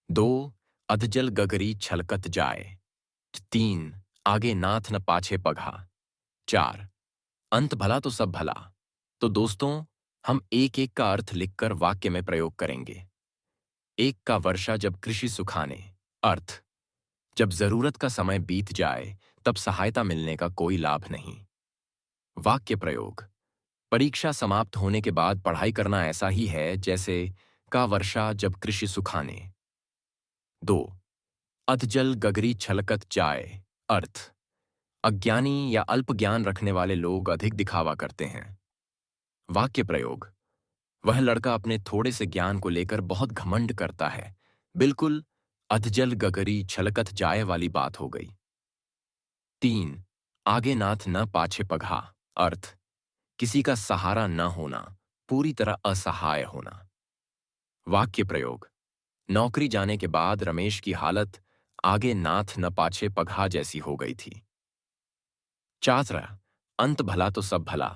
2 अधजल गगरी छलकत जाए। 3 आगे नाथ न पाछे पघा। 4 अंत भला तो सब भला। तो दोस्तों, हम एक एक का अर्थ लिखकर वाक्य में प्रयोग करेंगे। 1 का वर्षा जब कृषि सुखाने। अर्थ: जब जरूरत का समय बीत जाए तब सहायता मिलने का कोई लाभ नहीं। वाक्य प्रयोग: परीक्षा समाप्त होने के बाद पढ़ाई करना ऐसा ही है जैसे का वर्षा जब कृषि सुखाने। 2 अधजल गगरी छलकत जाए। अर्थ: अज्ञानी या अल्प ज्ञान रखने वाले लोग अधिक दिखावा करते हैं। वाक्य प्रयोग: वह लड़का अपने थोड़े से ज्ञान को लेकर बहुत घमंड करता है। बिल्कुल अधजल गगरी छलकत जाए वाली बात हो गई। 3 आगे नाथ न पाछे पघा। अर्थ: किसी का सहारा न होना, पूरी तरह असहाय होना। वाक्य प्रयोग: नौकरी जाने के बाद रमेश की हालत आगे नाथ न पाछे पघा जैसी हो गई थी। 4 अंत भला तो सब भला।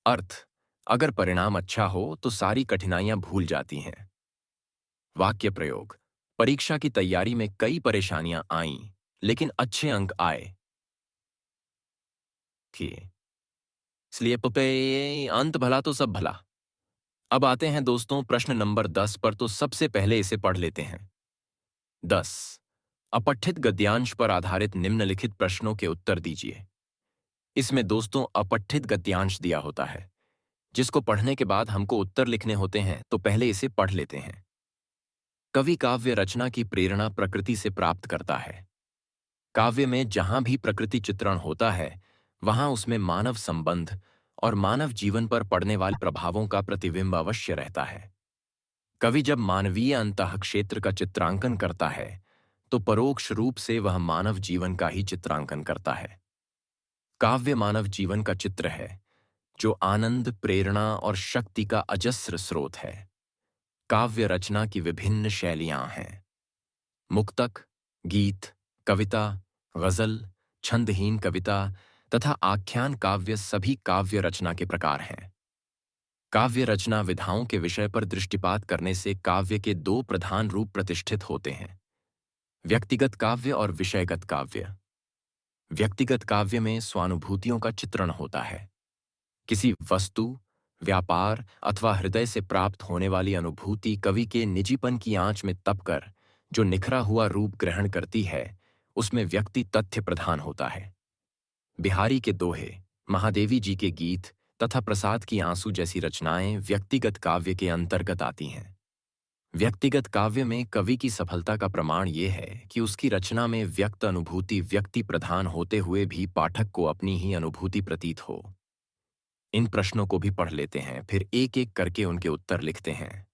अर्थ: अगर परिणाम अच्छा हो तो सारी कठिनाइयां भूल जाती हैं। वाक्य प्रयोग: परीक्षा की तैयारी में कई परेशानियां आईं, लेकिन अच्छे अंक आए थे। इसलिए अंत भला तो सब भला। अब आते हैं दोस्तों प्रश्न नंबर 10 पर। तो सबसे पहले इसे पढ़ लेते हैं। 10 अपठित गद्यांश पर आधारित निम्नलिखित प्रश्नों के उत्तर दीजिए। इसमें दोस्तों अपठित गद्यांश दिया होता है, जिसको पढ़ने के बाद हमको उत्तर लिखने होते हैं। तो पहले इसे पढ़ लेते हैं। कवि काव्य रचना की प्रेरणा प्रकृति से प्राप्त करता है। काव्य में जहां भी प्रकृति चित्रण होता है, वहां उसमें मानव संबंध और मानव जीवन पर पड़ने वाले प्रभावों का प्रतिबिंब अवश्य रहता है। कवि जब मानवीय अंतःक्षेत्र का चित्रांकन करता है, तो परोक्ष रूप से वह मानव जीवन का ही चित्रांकन करता है। काव्य मानव जीवन का चित्र है, जो आनंद, प्रेरणा और शक्ति का अजस्र स्रोत है। काव्य रचना की विभिन्न शैलियां हैं: मुक्तक, गीत, कविता, गजल, छंदहीन कविता तथा आख्यान काव्य सभी काव्य रचना के प्रकार हैं। काव्य रचना विधाओं के विषय पर दृष्टिपात करने से काव्य के 2 प्रधान रूप प्रतिष्ठित होते हैं: व्यक्तिगत काव्य और विषयगत काव्य। व्यक्तिगत काव्य में स्वानुभूतियों का चित्रण होता है। किसी वस्तु, व्यापार अथवा हृदय से प्राप्त होने वाली अनुभूति कवि के निजीपन की आंच में तपकर जो निखरा हुआ रूप ग्रहण करती है, उसमें व्यक्ति तथ्य प्रधान होता है। बिहारी के दोहे, महादेवी जी के गीत तथा प्रसाद की आंसू जैसी रचनाएं व्यक्तिगत काव्य के अंतर्गत आती हैं। व्यक्तिगत काव्य में कवि की सफलता का प्रमाण यह है कि उसकी रचना में व्यक्त अनुभूति व्यक्ति प्रधान होते हुए भी पाठक को अपनी ही अनुभूति प्रतीत हो। इन प्रश्नों को भी पढ़ लेते हैं, फिर एक एक करके उनके उत्तर लिखते हैं।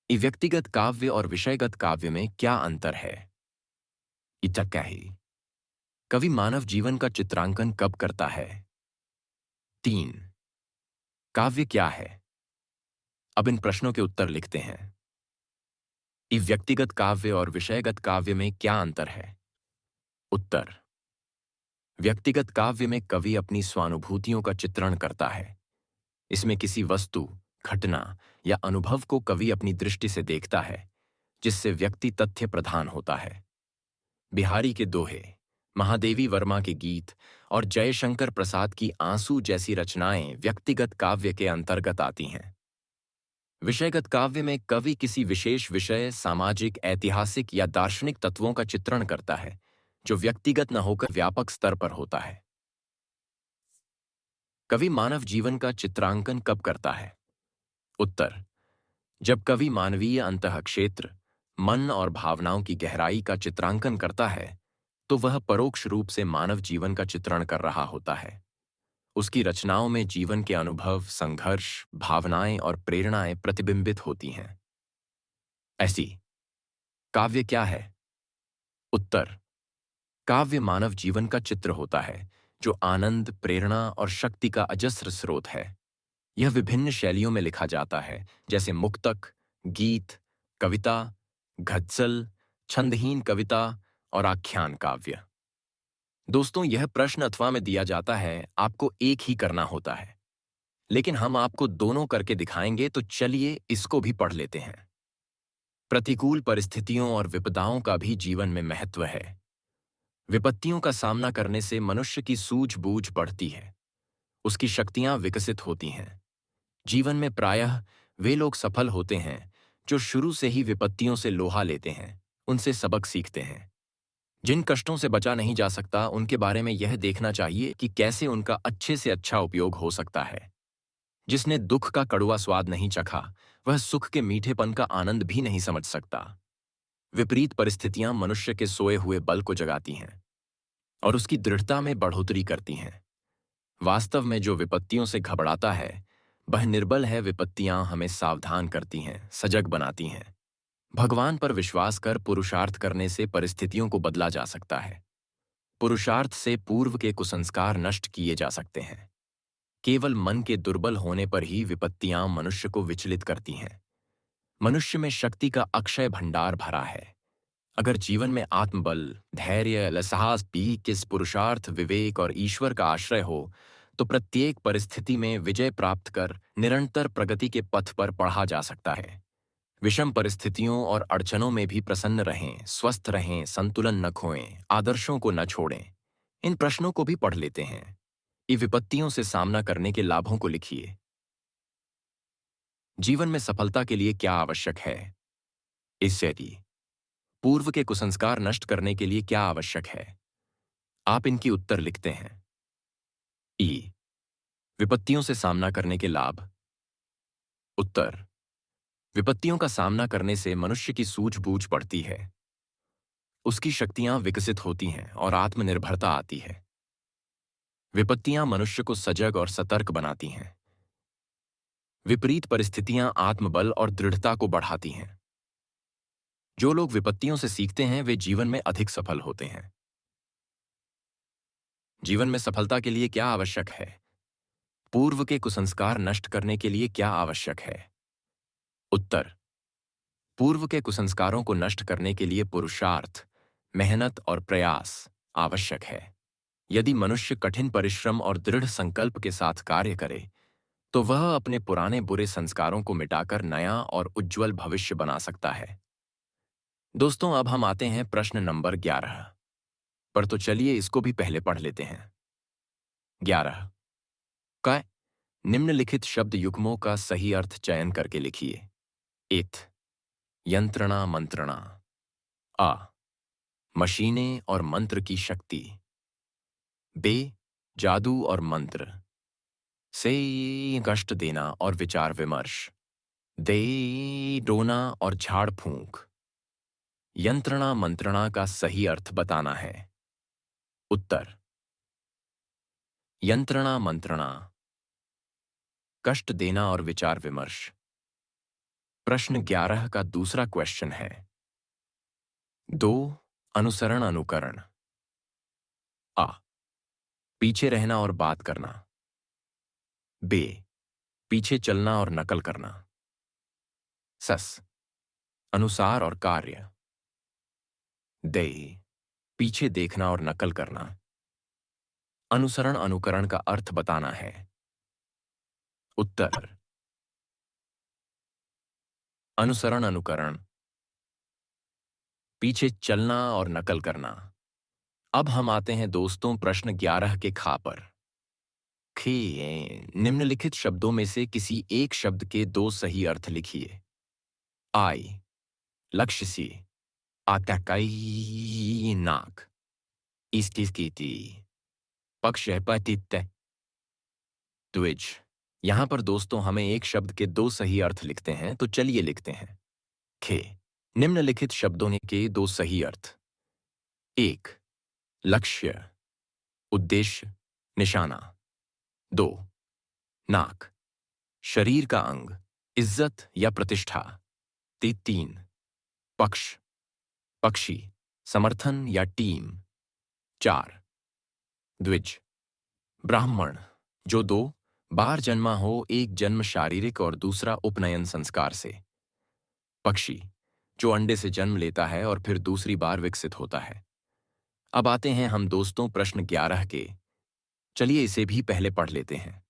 व्यक्तिगत काव्य और विषयगत काव्य में क्या अंतर है? कवि मानव जीवन का चित्रांकन कब करता है? 3 काव्य क्या है? अब इन प्रश्नों के उत्तर लिखते हैं। ई व्यक्तिगत काव्य और विषयगत काव्य में क्या अंतर है? उत्तर। व्यक्तिगत काव्य में कवि अपनी स्वानुभूतियों का चित्रण करता है। इसमें किसी वस्तु, घटना या अनुभव को कवि अपनी दृष्टि से देखता है, जिससे व्यक्ति तथ्य प्रधान होता है। बिहारी के दोहे, महादेवी वर्मा के गीत और जयशंकर प्रसाद की आंसू जैसी रचनाएं व्यक्तिगत काव्य के अंतर्गत आती हैं। विषयगत काव्य में कवि किसी विशेष विषय, सामाजिक, ऐतिहासिक या दार्शनिक तत्वों का चित्रण करता है, जो व्यक्तिगत न होकर व्यापक स्तर पर होता है। कवि मानव जीवन का चित्रांकन कब करता है? उत्तर। जब कवि मानवीय अंतःक्षेत्र, मन और भावनाओं की गहराई का चित्रांकन करता है, तो वह परोक्ष रूप से मानव जीवन का चित्रण कर रहा होता है। उसकी रचनाओं में जीवन के अनुभव, संघर्ष, भावनाएं और प्रेरणाएं प्रतिबिंबित होती हैं। ऐसी काव्य क्या है? उत्तर। काव्य मानव जीवन का चित्र होता है, जो आनंद, प्रेरणा और शक्ति का अजस्र स्रोत है। यह विभिन्न शैलियों में लिखा जाता है, जैसे मुक्तक, गीत, कविता, गज़ल, छंदहीन कविता और आख्यान काव्य। दोस्तों, यह प्रश्न अथवा में दिया जाता है, आपको एक ही करना होता है, लेकिन हम आपको दोनों करके दिखाएंगे, तो चलिए इसको भी पढ़ लेते हैं। प्रतिकूल परिस्थितियों और विपदाओं का भी जीवन में महत्व है। विपत्तियों का सामना करने से मनुष्य की सूझबूझ बढ़ती है, उसकी शक्तियां विकसित होती हैं। जीवन में प्रायः वे लोग सफल होते हैं जो शुरू से ही विपत्तियों से लोहा लेते हैं, उनसे सबक सीखते हैं। जिन कष्टों से बचा नहीं जा सकता, उनके बारे में यह देखना चाहिए कि कैसे उनका अच्छे से अच्छा उपयोग हो सकता है। जिसने दुख का कड़वा स्वाद नहीं चखा, वह सुख के मीठेपन का आनंद भी नहीं समझ सकता। विपरीत परिस्थितियां मनुष्य के सोए हुए बल को जगाती हैं और उसकी दृढ़ता में बढ़ोतरी करती हैं। वास्तव में जो विपत्तियों से घबराता है, वह निर्बल है। विपत्तियां हमें सावधान करती हैं, सजग बनाती हैं। भगवान पर विश्वास कर पुरुषार्थ करने से परिस्थितियों को बदला जा सकता है। पुरुषार्थ से पूर्व के कुसंस्कार नष्ट किए जा सकते हैं। केवल मन के दुर्बल होने पर ही विपत्तियां मनुष्य को विचलित करती हैं। मनुष्य में शक्ति का अक्षय भंडार भरा है। अगर जीवन में आत्मबल, धैर्य, साहस, किस पुरुषार्थ, विवेक और ईश्वर का आश्रय हो, तो प्रत्येक परिस्थिति में विजय प्राप्त कर निरंतर प्रगति के पथ पर बढ़ा जा सकता है। विषम परिस्थितियों और अड़चनों में भी प्रसन्न रहें, स्वस्थ रहें, संतुलन न खोएं, आदर्शों को न छोड़ें। इन प्रश्नों को भी पढ़ लेते हैं। ये विपत्तियों से सामना करने के लाभों को लिखिए। जीवन में सफलता के लिए क्या आवश्यक है? इससे पूर्व के कुसंस्कार नष्ट करने के लिए क्या आवश्यक है? आप इनकी उत्तर लिखते हैं। ई। विपत्तियों से सामना करने के लाभ। उत्तर। विपत्तियों का सामना करने से मनुष्य की सूझबूझ बढ़ती है, उसकी शक्तियां विकसित होती हैं और आत्मनिर्भरता आती है। विपत्तियां मनुष्य को सजग और सतर्क बनाती हैं। विपरीत परिस्थितियां आत्मबल और दृढ़ता को बढ़ाती हैं। जो लोग विपत्तियों से सीखते हैं, वे जीवन में अधिक सफल होते हैं। जीवन में सफलता के लिए क्या आवश्यक है? पूर्व के कुसंस्कार नष्ट करने के लिए क्या आवश्यक है? उत्तर। पूर्व के कुसंस्कारों को नष्ट करने के लिए पुरुषार्थ, मेहनत और प्रयास आवश्यक है। यदि मनुष्य कठिन परिश्रम और दृढ़ संकल्प के साथ कार्य करे, तो वह अपने पुराने बुरे संस्कारों को मिटाकर नया और उज्जवल भविष्य बना सकता है। दोस्तों, अब हम आते हैं प्रश्न नंबर 11 पर, तो चलिए इसको भी पहले पढ़ लेते हैं। 11 का निम्नलिखित शब्द युग्मों का सही अर्थ चयन करके लिखिए। इथ, यंत्रणा मंत्रणा। आ, मशीनें और मंत्र की शक्ति। बे, जादू और मंत्र। से, कष्ट देना और विचार विमर्श। दे, डोना और झाड़ फूंक। यंत्रणा मंत्रणा का सही अर्थ बताना है। उत्तर। यंत्रणा मंत्रणा, कष्ट देना और विचार विमर्श। प्रश्न 11 का दूसरा क्वेश्चन है। 2, अनुसरण अनुकरण। आ, पीछे रहना और बात करना। बे, पीछे चलना और नकल करना। सस, अनुसार और कार्य। दे, पीछे देखना और नकल करना। अनुसरण अनुकरण का अर्थ बताना है। उत्तर, अनुसरण अनुकरण, पीछे चलना और नकल करना। अब हम आते हैं दोस्तों प्रश्न 11 के खा पर। खे, निम्नलिखित शब्दों में से किसी एक शब्द के दो सही अर्थ लिखिए। आई, लक्ष्य सी, आतकाई नाक, इस्टिस्कीति, पक्षपातित्व, द्विज। यहां पर दोस्तों हमें एक शब्द के दो सही अर्थ लिखते हैं, तो चलिए लिखते हैं। खे, निम्नलिखित शब्दों के दो सही अर्थ। एक, लक्ष्य, उद्देश्य, निशाना। दो, नाक, शरीर का अंग, इज्जत या प्रतिष्ठा। तीन, पक्ष, पक्षी, समर्थन या टीम। चार, द्विज, ब्राह्मण, जो दो बार जन्मा हो, एक जन्म शारीरिक और दूसरा उपनयन संस्कार से। पक्षी, जो अंडे से जन्म लेता है और फिर दूसरी बार विकसित होता है। अब आते हैं हम दोस्तों प्रश्न 11 के। चलिए इसे भी पहले पढ़ लेते हैं।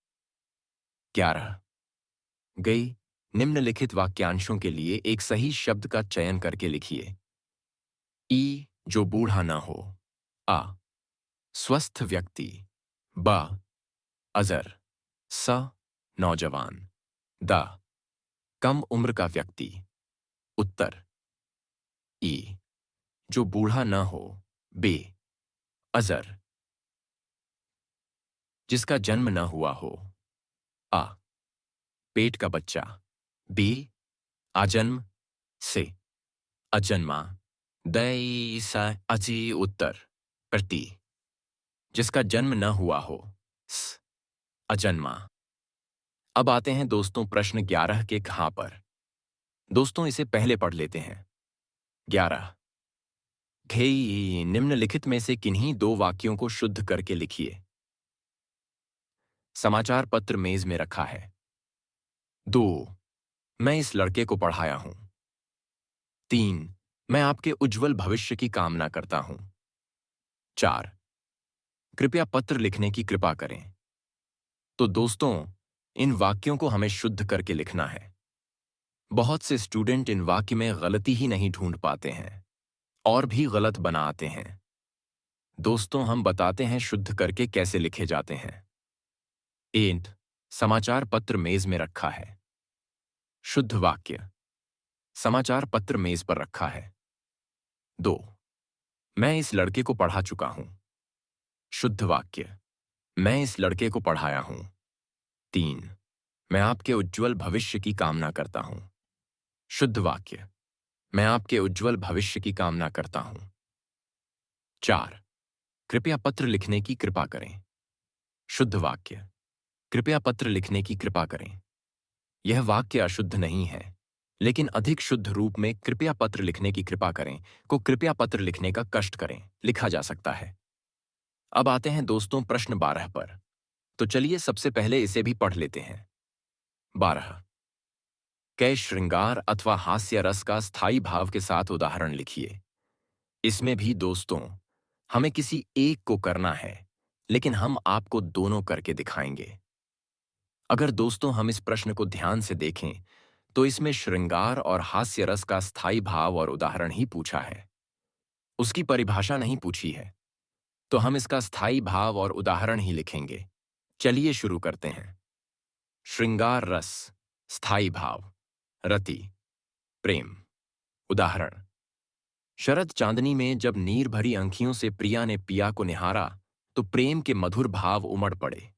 11, गई, निम्नलिखित वाक्यांशों के लिए एक सही शब्द का चयन करके लिखिए। ई, जो बूढ़ा न हो। आ, स्वस्थ व्यक्ति। ब, अजर। स, नौजवान। द, कम उम्र का व्यक्ति। उत्तर, ई, जो बूढ़ा न हो। बे, अजर, जिसका जन्म न हुआ हो। आ, पेट का बच्चा। बे, आजन्म से, अजन्मा। दई सा अजी, उत्तर, प्रति, जिसका जन्म न हुआ हो। स, अजन्मा। अब आते हैं दोस्तों प्रश्न 11 के कहां पर। दोस्तों इसे पहले पढ़ लेते हैं। 11, घेई, निम्नलिखित में से किन्हीं दो वाक्यों को शुद्ध करके लिखिए। समाचार पत्र मेज में रखा है। 2, मैं इस लड़के को पढ़ाया हूं। 3, मैं आपके उज्जवल भविष्य की कामना करता हूं। 4, कृपया पत्र लिखने की कृपा करें। तो दोस्तों इन वाक्यों को हमें शुद्ध करके लिखना है। बहुत से स्टूडेंट इन वाक्य में गलती ही नहीं ढूंढ पाते हैं और भी गलत बना आते हैं। दोस्तों हम बताते हैं शुद्ध करके कैसे लिखे जाते हैं। 8, समाचार पत्र मेज में रखा है। शुद्ध वाक्य, समाचार पत्र मेज पर रखा है। 2, मैं इस लड़के को पढ़ा चुका हूं। शुद्ध वाक्य, मैं इस लड़के को पढ़ाया हूं। 3, मैं आपके उज्जवल भविष्य की कामना करता हूं। शुद्ध वाक्य, मैं आपके उज्जवल भविष्य की कामना करता हूं। 4, कृपया पत्र लिखने की कृपा करें। शुद्ध वाक्य, कृपया पत्र लिखने की कृपा करें। यह वाक्य अशुद्ध नहीं है, लेकिन अधिक शुद्ध रूप में कृपया पत्र लिखने की कृपा करें को कृपया पत्र लिखने का कष्ट करें लिखा जा सकता है। अब आते हैं दोस्तों प्रश्न 12 पर। तो चलिए सबसे पहले इसे भी पढ़ लेते हैं। 12, कै श्रृंगार अथवा हास्य रस का स्थायी भाव के साथ उदाहरण लिखिए। इसमें भी दोस्तों हमें किसी एक को करना है, लेकिन हम आपको दोनों करके दिखाएंगे। अगर दोस्तों हम इस प्रश्न को ध्यान से देखें तो इसमें श्रृंगार और हास्य रस का स्थायी भाव और उदाहरण ही पूछा है, उसकी परिभाषा नहीं पूछी है। तो हम इसका स्थायी भाव और उदाहरण ही लिखेंगे। चलिए शुरू करते हैं। श्रृंगार रस, स्थायी भाव, रति, प्रेम। उदाहरण, शरद चांदनी में जब नीर भरी अंखियों से प्रिया ने पिया को निहारा तो प्रेम के मधुर भाव उमड़ पड़े।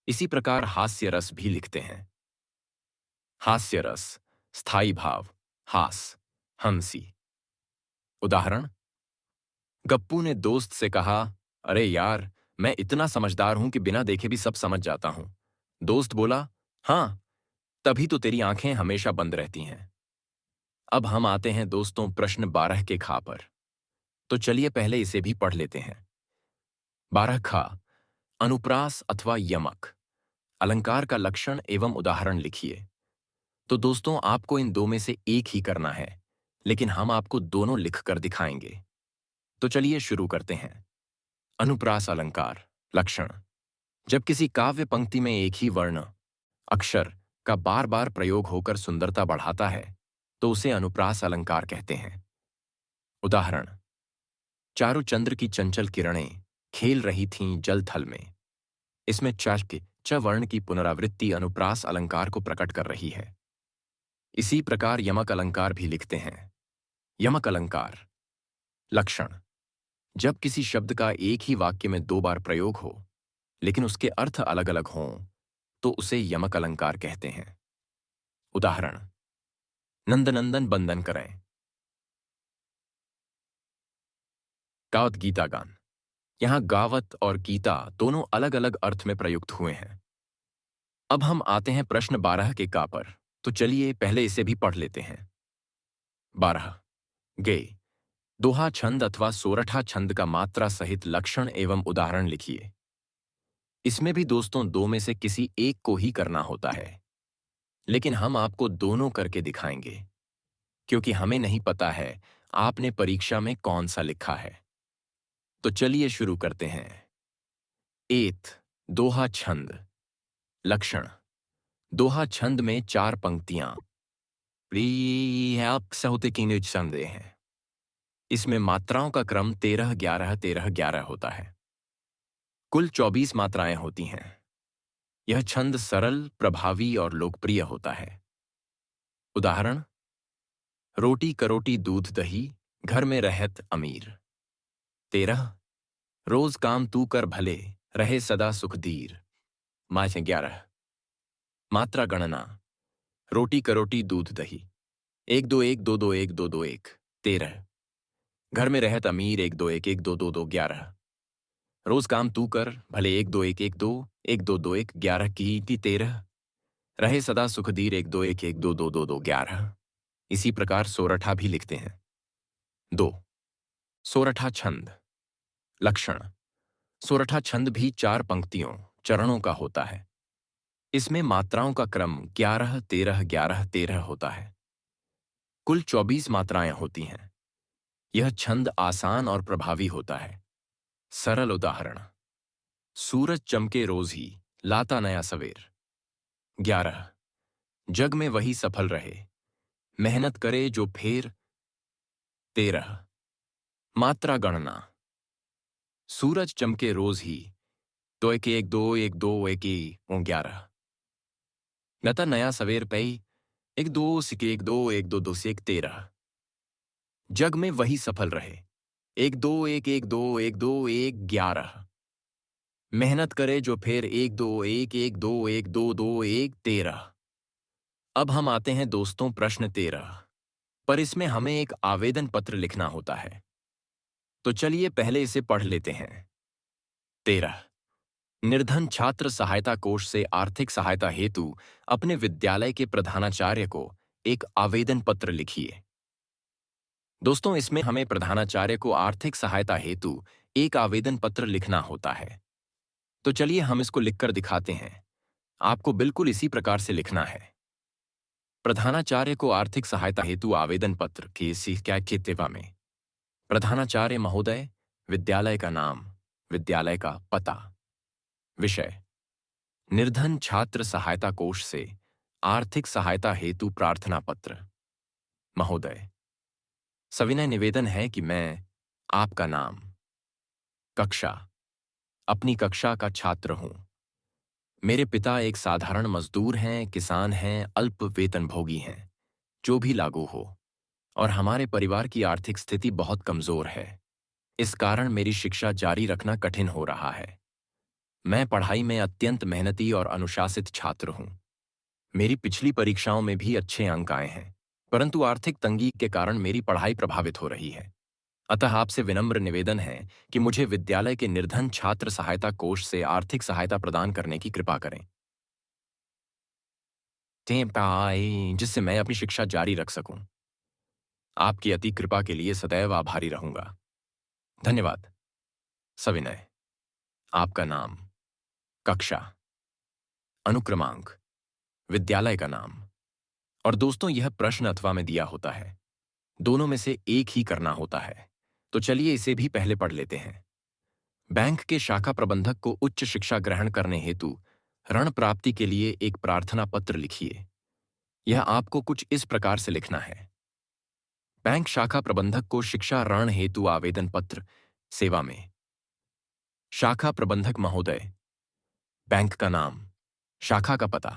इसी प्रकार हास्य रस भी लिखते हैं। हास्य रस, स्थायी भाव, हास, हंसी। उदाहरण, गप्पू ने दोस्त से कहा, अरे यार मैं इतना समझदार हूं कि बिना देखे भी सब समझ जाता हूं। दोस्त बोला, हां, तभी तो तेरी आंखें हमेशा बंद रहती हैं। अब हम आते हैं दोस्तों प्रश्न 12 के खा पर। तो चलिए पहले इसे भी पढ़ लेते हैं। 12 खा, अनुप्रास अथवा यमक, अलंकार का लक्षण एवं उदाहरण लिखिए। तो दोस्तों आपको इन दो में से एक ही करना है, लेकिन हम आपको दोनों लिखकर दिखाएंगे। तो चलिए शुरू करते हैं। अनुप्रास अलंकार। लक्षण। जब किसी काव्य पंक्ति में एक ही वर्ण, अक्षर का बार बार प्रयोग होकर सुंदरता बढ़ाता है, तो उसे अनुप्रास अलंकार कहते हैं। उदाहरण। चारुचंद्र की चंचल किरणें खेल रही थीं जल थल में। इसमें च के च वर्ण की पुनरावृत्ति अनुप्रास अलंकार को प्रकट कर रही है। इसी प्रकार यमक अलंकार भी लिखते हैं। यमक अलंकार। लक्षण। जब किसी शब्द का एक ही वाक्य में दो बार प्रयोग हो, लेकिन उसके अर्थ अलग अलग हों, तो उसे यमक अलंकार कहते हैं। उदाहरण। नंदनंदन बंदन करें। गावत गीता गान। यहां गावत और गीता दोनों अलग अलग अर्थ में प्रयुक्त हुए हैं। अब हम आते हैं प्रश्न 12 के का पर, तो चलिए पहले इसे भी पढ़ लेते हैं। 12। गे। दोहा छंद अथवा सोरठा छंद का मात्रा सहित लक्षण एवं उदाहरण लिखिए। इसमें भी दोस्तों दो में से किसी एक को ही करना होता है, लेकिन हम आपको दोनों करके दिखाएंगे, क्योंकि हमें नहीं पता है आपने परीक्षा में कौन सा लिखा है। तो चलिए शुरू करते हैं। एत। दोहा छंद। लक्षण। दोहा छंद में 4 पंक्तियां संदेह हैं। इसमें मात्राओं का क्रम 13 11 13 11 होता है। कुल 24 मात्राएं होती हैं। यह छंद सरल, प्रभावी और लोकप्रिय होता है। उदाहरण। रोटी करोटी दूध दही, घर में रहत अमीर। 13। रोज काम तू कर भले, रहे सदा सुख दीर। माय 11। मात्रा गणना। रोटी करोटी दूध दही 1 2 1 2 2 1 2 2 1 13। घर में रहत अमीर 1 2 1 1 2 2 2 11। रोज काम तू कर भले 1 2 1 1 2 1 2 2 1 11 की 13। रहे सदा सुखदीर 1 2 1 1 2 2 2 2 11। इसी प्रकार सोरठा भी लिखते हैं। 2। सोरठा छंद। लक्षण। सोरठा छंद भी 4 पंक्तियों, चरणों का होता है। इसमें मात्राओं का क्रम 11 13 11 13 होता है। कुल 24 मात्राएं होती हैं। यह छंद आसान और प्रभावी होता है। सरल उदाहरण। सूरज चमके रोज ही, लाता नया सवेर। 11। जग में वही सफल रहे, मेहनत करे जो फेर। 13। मात्रा गणना। सूरज चमके रोज ही, तो 1 1 2 1 2 1 11। लता नया सवेर पई 1 2 सिके 1 2 1 2 2 से 1 13। जग में वही सफल रहे 1 2 1 1 2 1 2 1 11। मेहनत करे जो फिर 1 2 1 1 2 1 2 2 1 13। अब हम आते हैं दोस्तों प्रश्न 13 पर। इसमें हमें एक आवेदन पत्र लिखना होता है। तो चलिए पहले इसे पढ़ लेते हैं। 13। निर्धन छात्र सहायता कोष से आर्थिक सहायता हेतु अपने विद्यालय के प्रधानाचार्य को एक आवेदन पत्र लिखिए। दोस्तों इसमें हमें प्रधानाचार्य को आर्थिक सहायता हेतु एक आवेदन पत्र लिखना होता है। तो चलिए हम इसको लिखकर दिखाते हैं। आपको बिल्कुल इसी प्रकार से लिखना है। प्रधानाचार्य को आर्थिक सहायता हेतु आवेदन पत्र की सेवा में। प्रधानाचार्य महोदय, विद्यालय का नाम, विद्यालय का पता। विषय। निर्धन छात्र सहायता कोष से आर्थिक सहायता हेतु प्रार्थना पत्र। महोदय, सविनय निवेदन है कि मैं आपका नाम, कक्षा, अपनी कक्षा का छात्र हूं। मेरे पिता एक साधारण मजदूर हैं, किसान हैं, अल्प वेतनभोगी हैं, जो भी लागू हो, और हमारे परिवार की आर्थिक स्थिति बहुत कमजोर है। इस कारण मेरी शिक्षा जारी रखना कठिन हो रहा है। मैं पढ़ाई में अत्यंत मेहनती और अनुशासित छात्र हूं। मेरी पिछली परीक्षाओं में भी अच्छे अंक आए हैं, परंतु आर्थिक तंगी के कारण मेरी पढ़ाई प्रभावित हो रही है। अतः आपसे विनम्र निवेदन है कि मुझे विद्यालय के निर्धन छात्र सहायता कोष से आर्थिक सहायता प्रदान करने की कृपा करें, जिससे मैं अपनी शिक्षा जारी रख सकूं। आपकी अति कृपा के लिए सदैव आभारी रहूंगा। धन्यवाद। सविनय। आपका नाम, कक्षा, अनुक्रमांक, विद्यालय का नाम। और दोस्तों यह प्रश्न अथवा में दिया होता है। दोनों में से एक ही करना होता है। तो चलिए इसे भी पहले पढ़ लेते हैं। बैंक के शाखा प्रबंधक को उच्च शिक्षा ग्रहण करने हेतु ऋण प्राप्ति के लिए एक प्रार्थना पत्र लिखिए। यह आपको कुछ इस प्रकार से लिखना है। बैंक शाखा प्रबंधक को शिक्षा ऋण हेतु आवेदन पत्र सेवा में। शाखा प्रबंधक महोदय, बैंक का नाम, शाखा का पता।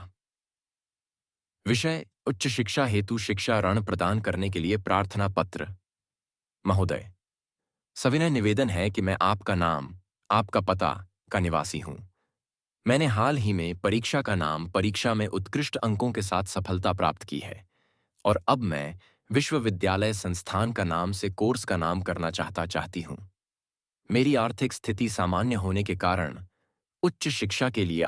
विषय, उच्च शिक्षा हेतु शिक्षा ऋण प्रदान करने के लिए प्रार्थना पत्र। महोदय, सविनय निवेदन है कि मैं आपका नाम, आपका पता का निवासी हूं। मैंने हाल ही में परीक्षा का नाम, परीक्षा में उत्कृष्ट अंकों के साथ सफलता प्राप्त की है और अब मैं विश्वविद्यालय संस्थान का नाम से कोर्स का नाम करना चाहती हूं। मेरी आर्थिक स्थिति सामान्य होने के कारण उच्च शिक्षा के लिए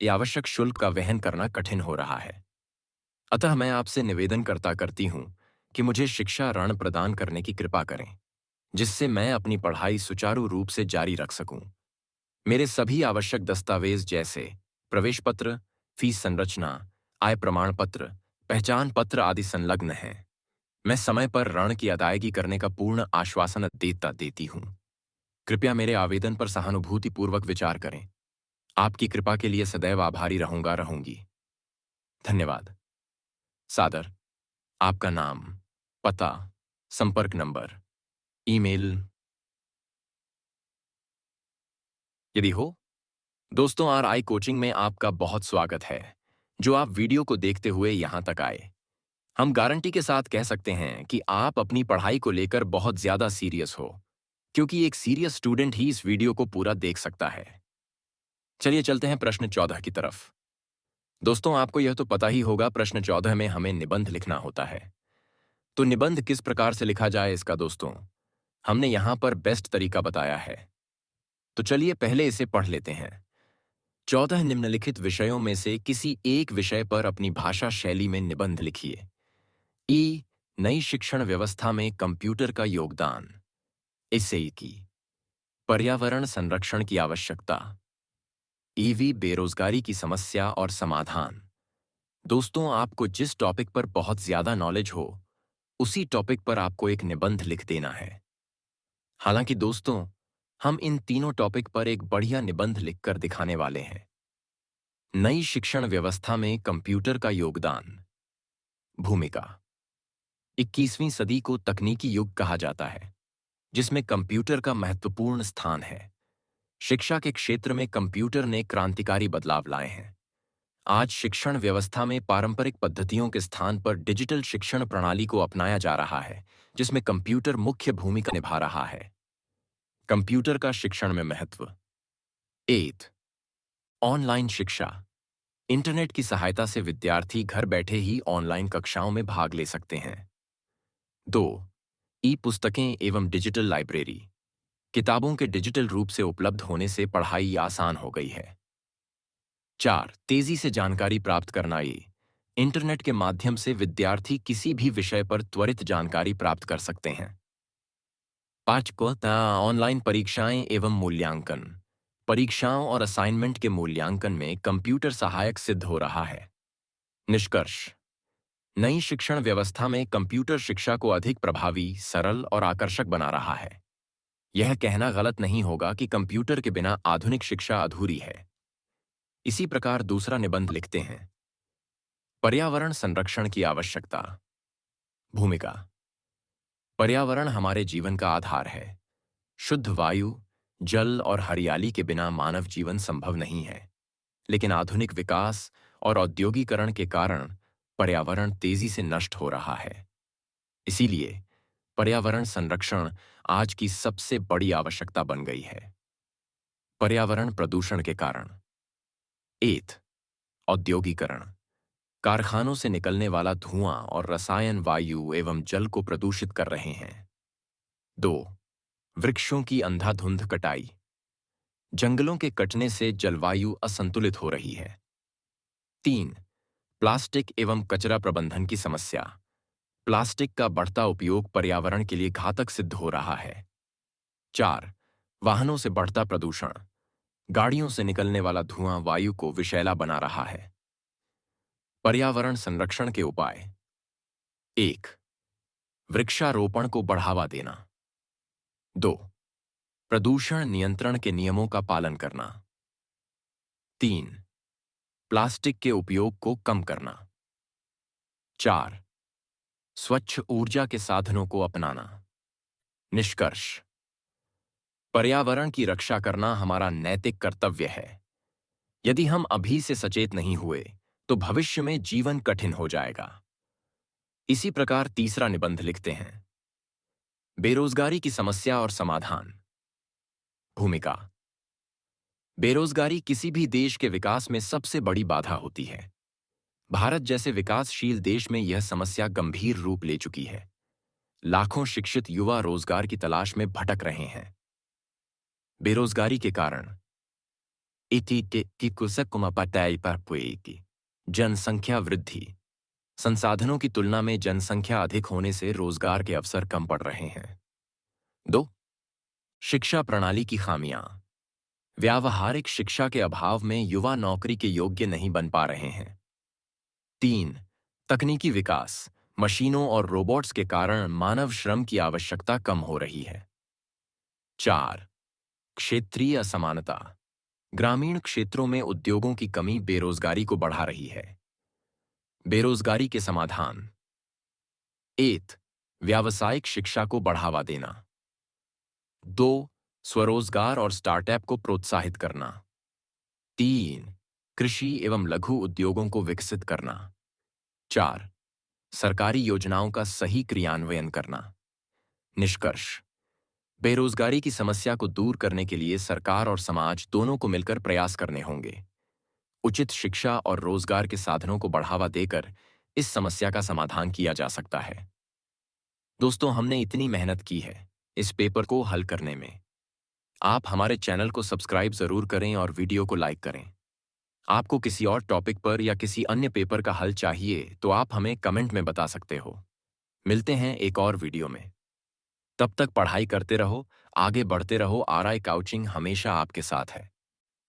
आवश्यक शुल्क का वहन करना कठिन हो रहा है। अतः मैं आपसे निवेदन करती हूं कि मुझे शिक्षा ऋण प्रदान करने की कृपा करें, जिससे मैं अपनी पढ़ाई सुचारू रूप से जारी रख सकूं। मेरे सभी आवश्यक दस्तावेज जैसे प्रवेश पत्र, फीस संरचना, आय प्रमाण पत्र, पहचान पत्र आदि संलग्न हैं। मैं समय पर ऋण की अदायगी करने का पूर्ण आश्वासन देती हूं। कृपया मेरे आवेदन पर सहानुभूतिपूर्वक विचार करें। आपकी कृपा के लिए सदैव आभारी रहूंगी। धन्यवाद। सादर, आपका नाम, पता, संपर्क नंबर, ईमेल यदि हो। दोस्तों, RI कोचिंग में आपका बहुत स्वागत है, जो आप वीडियो को देखते हुए यहां तक आए। हम गारंटी के साथ कह सकते हैं कि आप अपनी पढ़ाई को लेकर बहुत ज्यादा सीरियस हो, क्योंकि एक सीरियस स्टूडेंट ही इस वीडियो को पूरा देख सकता है। चलिए चलते हैं प्रश्न 14 की तरफ। दोस्तों, आपको यह तो पता ही होगा, प्रश्न 14 में हमें निबंध लिखना होता है। तो निबंध किस प्रकार से लिखा जाए इसका दोस्तों, हमने यहां पर बेस्ट तरीका बताया है। तो चलिए पहले इसे पढ़ लेते हैं। 14 निम्नलिखित विषयों में से किसी एक विषय पर अपनी भाषा शैली में निबंध लिखिए। नई शिक्षण व्यवस्था में कंप्यूटर का योगदान। इससे की पर्यावरण संरक्षण की आवश्यकता। बेरोजगारी की समस्या और समाधान। दोस्तों, आपको जिस टॉपिक पर बहुत ज्यादा नॉलेज हो, उसी टॉपिक पर आपको एक निबंध लिख देना है। हालांकि दोस्तों, हम इन तीनों टॉपिक पर एक बढ़िया निबंध लिखकर दिखाने वाले हैं। नई शिक्षण व्यवस्था में कंप्यूटर का योगदान। भूमिका। 21वीं सदी को तकनीकी युग कहा जाता है, जिसमें कंप्यूटर का महत्वपूर्ण स्थान है। शिक्षा के क्षेत्र में कंप्यूटर ने क्रांतिकारी बदलाव लाए हैं। आज शिक्षण व्यवस्था में पारंपरिक पद्धतियों के स्थान पर डिजिटल शिक्षण प्रणाली को अपनाया जा रहा है, जिसमें कंप्यूटर मुख्य भूमिका निभा रहा है। कंप्यूटर का शिक्षण में महत्व। 8 ऑनलाइन शिक्षा। इंटरनेट की सहायता से विद्यार्थी घर बैठे ही ऑनलाइन कक्षाओं में भाग ले सकते हैं। 2 पुस्तकें एवं डिजिटल लाइब्रेरी। किताबों के डिजिटल रूप से उपलब्ध होने से पढ़ाई आसान हो गई है। 4 तेजी से जानकारी प्राप्त करना। इंटरनेट के माध्यम से विद्यार्थी किसी भी विषय पर त्वरित जानकारी प्राप्त कर सकते हैं। 5 ऑनलाइन परीक्षाएं एवं मूल्यांकन। परीक्षाओं और असाइनमेंट के मूल्यांकन में कंप्यूटर सहायक सिद्ध हो रहा है। निष्कर्ष। नई शिक्षण व्यवस्था में कंप्यूटर शिक्षा को अधिक प्रभावी, सरल और आकर्षक बना रहा है। यह कहना गलत नहीं होगा कि कंप्यूटर के बिना आधुनिक शिक्षा अधूरी है। इसी प्रकार दूसरा निबंध लिखते हैं। पर्यावरण संरक्षण की आवश्यकता। भूमिका। पर्यावरण हमारे जीवन का आधार है। शुद्ध वायु, जल और हरियाली के बिना मानव जीवन संभव नहीं है। लेकिन आधुनिक विकास और औद्योगीकरण के कारण पर्यावरण तेजी से नष्ट हो रहा है। इसीलिए पर्यावरण संरक्षण आज की सबसे बड़ी आवश्यकता बन गई है। पर्यावरण प्रदूषण के कारण। 8 औद्योगीकरण। कारखानों से निकलने वाला धुआं और रसायन वायु एवं जल को प्रदूषित कर रहे हैं। 2 वृक्षों की अंधाधुंध कटाई। जंगलों के कटने से जलवायु असंतुलित हो रही है। 3 प्लास्टिक एवं कचरा प्रबंधन की समस्या। प्लास्टिक का बढ़ता उपयोग पर्यावरण के लिए घातक सिद्ध हो रहा है। 4 वाहनों से बढ़ता प्रदूषण। गाड़ियों से निकलने वाला धुआं वायु को विषैला बना रहा है। पर्यावरण संरक्षण के उपाय। 1. वृक्षारोपण को बढ़ावा देना। 2. प्रदूषण नियंत्रण के नियमों का पालन करना। 3. प्लास्टिक के उपयोग को कम करना। 4. स्वच्छ ऊर्जा के साधनों को अपनाना। निष्कर्ष। पर्यावरण की रक्षा करना हमारा नैतिक कर्तव्य है। यदि हम अभी से सचेत नहीं हुए तो भविष्य में जीवन कठिन हो जाएगा। इसी प्रकार तीसरा निबंध लिखते हैं। बेरोजगारी की समस्या और समाधान। भूमिका। बेरोजगारी किसी भी देश के विकास में सबसे बड़ी बाधा होती है। भारत जैसे विकासशील देश में यह समस्या गंभीर रूप ले चुकी है। लाखों शिक्षित युवा रोजगार की तलाश में भटक रहे हैं। बेरोजगारी के कारण जनसंख्या वृद्धि। संसाधनों की तुलना में जनसंख्या अधिक होने से रोजगार के अवसर कम पड़ रहे हैं। 2. शिक्षा प्रणाली की खामियां। व्यावहारिक शिक्षा के अभाव में युवा नौकरी के योग्य नहीं बन पा रहे हैं। 3. तकनीकी विकास। मशीनों और रोबोट्स के कारण मानव श्रम की आवश्यकता कम हो रही है। 4. क्षेत्रीय असमानता। ग्रामीण क्षेत्रों में उद्योगों की कमी बेरोजगारी को बढ़ा रही है। बेरोजगारी के समाधान। 1. व्यावसायिक शिक्षा को बढ़ावा देना। 2. स्वरोजगार और स्टार्टअप को प्रोत्साहित करना। 3. कृषि एवं लघु उद्योगों को विकसित करना। 4. सरकारी योजनाओं का सही क्रियान्वयन करना। निष्कर्ष। बेरोजगारी की समस्या को दूर करने के लिए सरकार और समाज दोनों को मिलकर प्रयास करने होंगे। उचित शिक्षा और रोजगार के साधनों को बढ़ावा देकर इस समस्या का समाधान किया जा सकता है। दोस्तों, हमने इतनी मेहनत की है इस पेपर को हल करने में। आप हमारे चैनल को सब्सक्राइब जरूर करें और वीडियो को लाइक करें। आपको किसी और टॉपिक पर या किसी अन्य पेपर का हल चाहिए तो आप हमें कमेंट में बता सकते हो। मिलते हैं एक और वीडियो में। तब तक पढ़ाई करते रहो, आगे बढ़ते रहो। आरआई कोचिंग हमेशा आपके साथ है।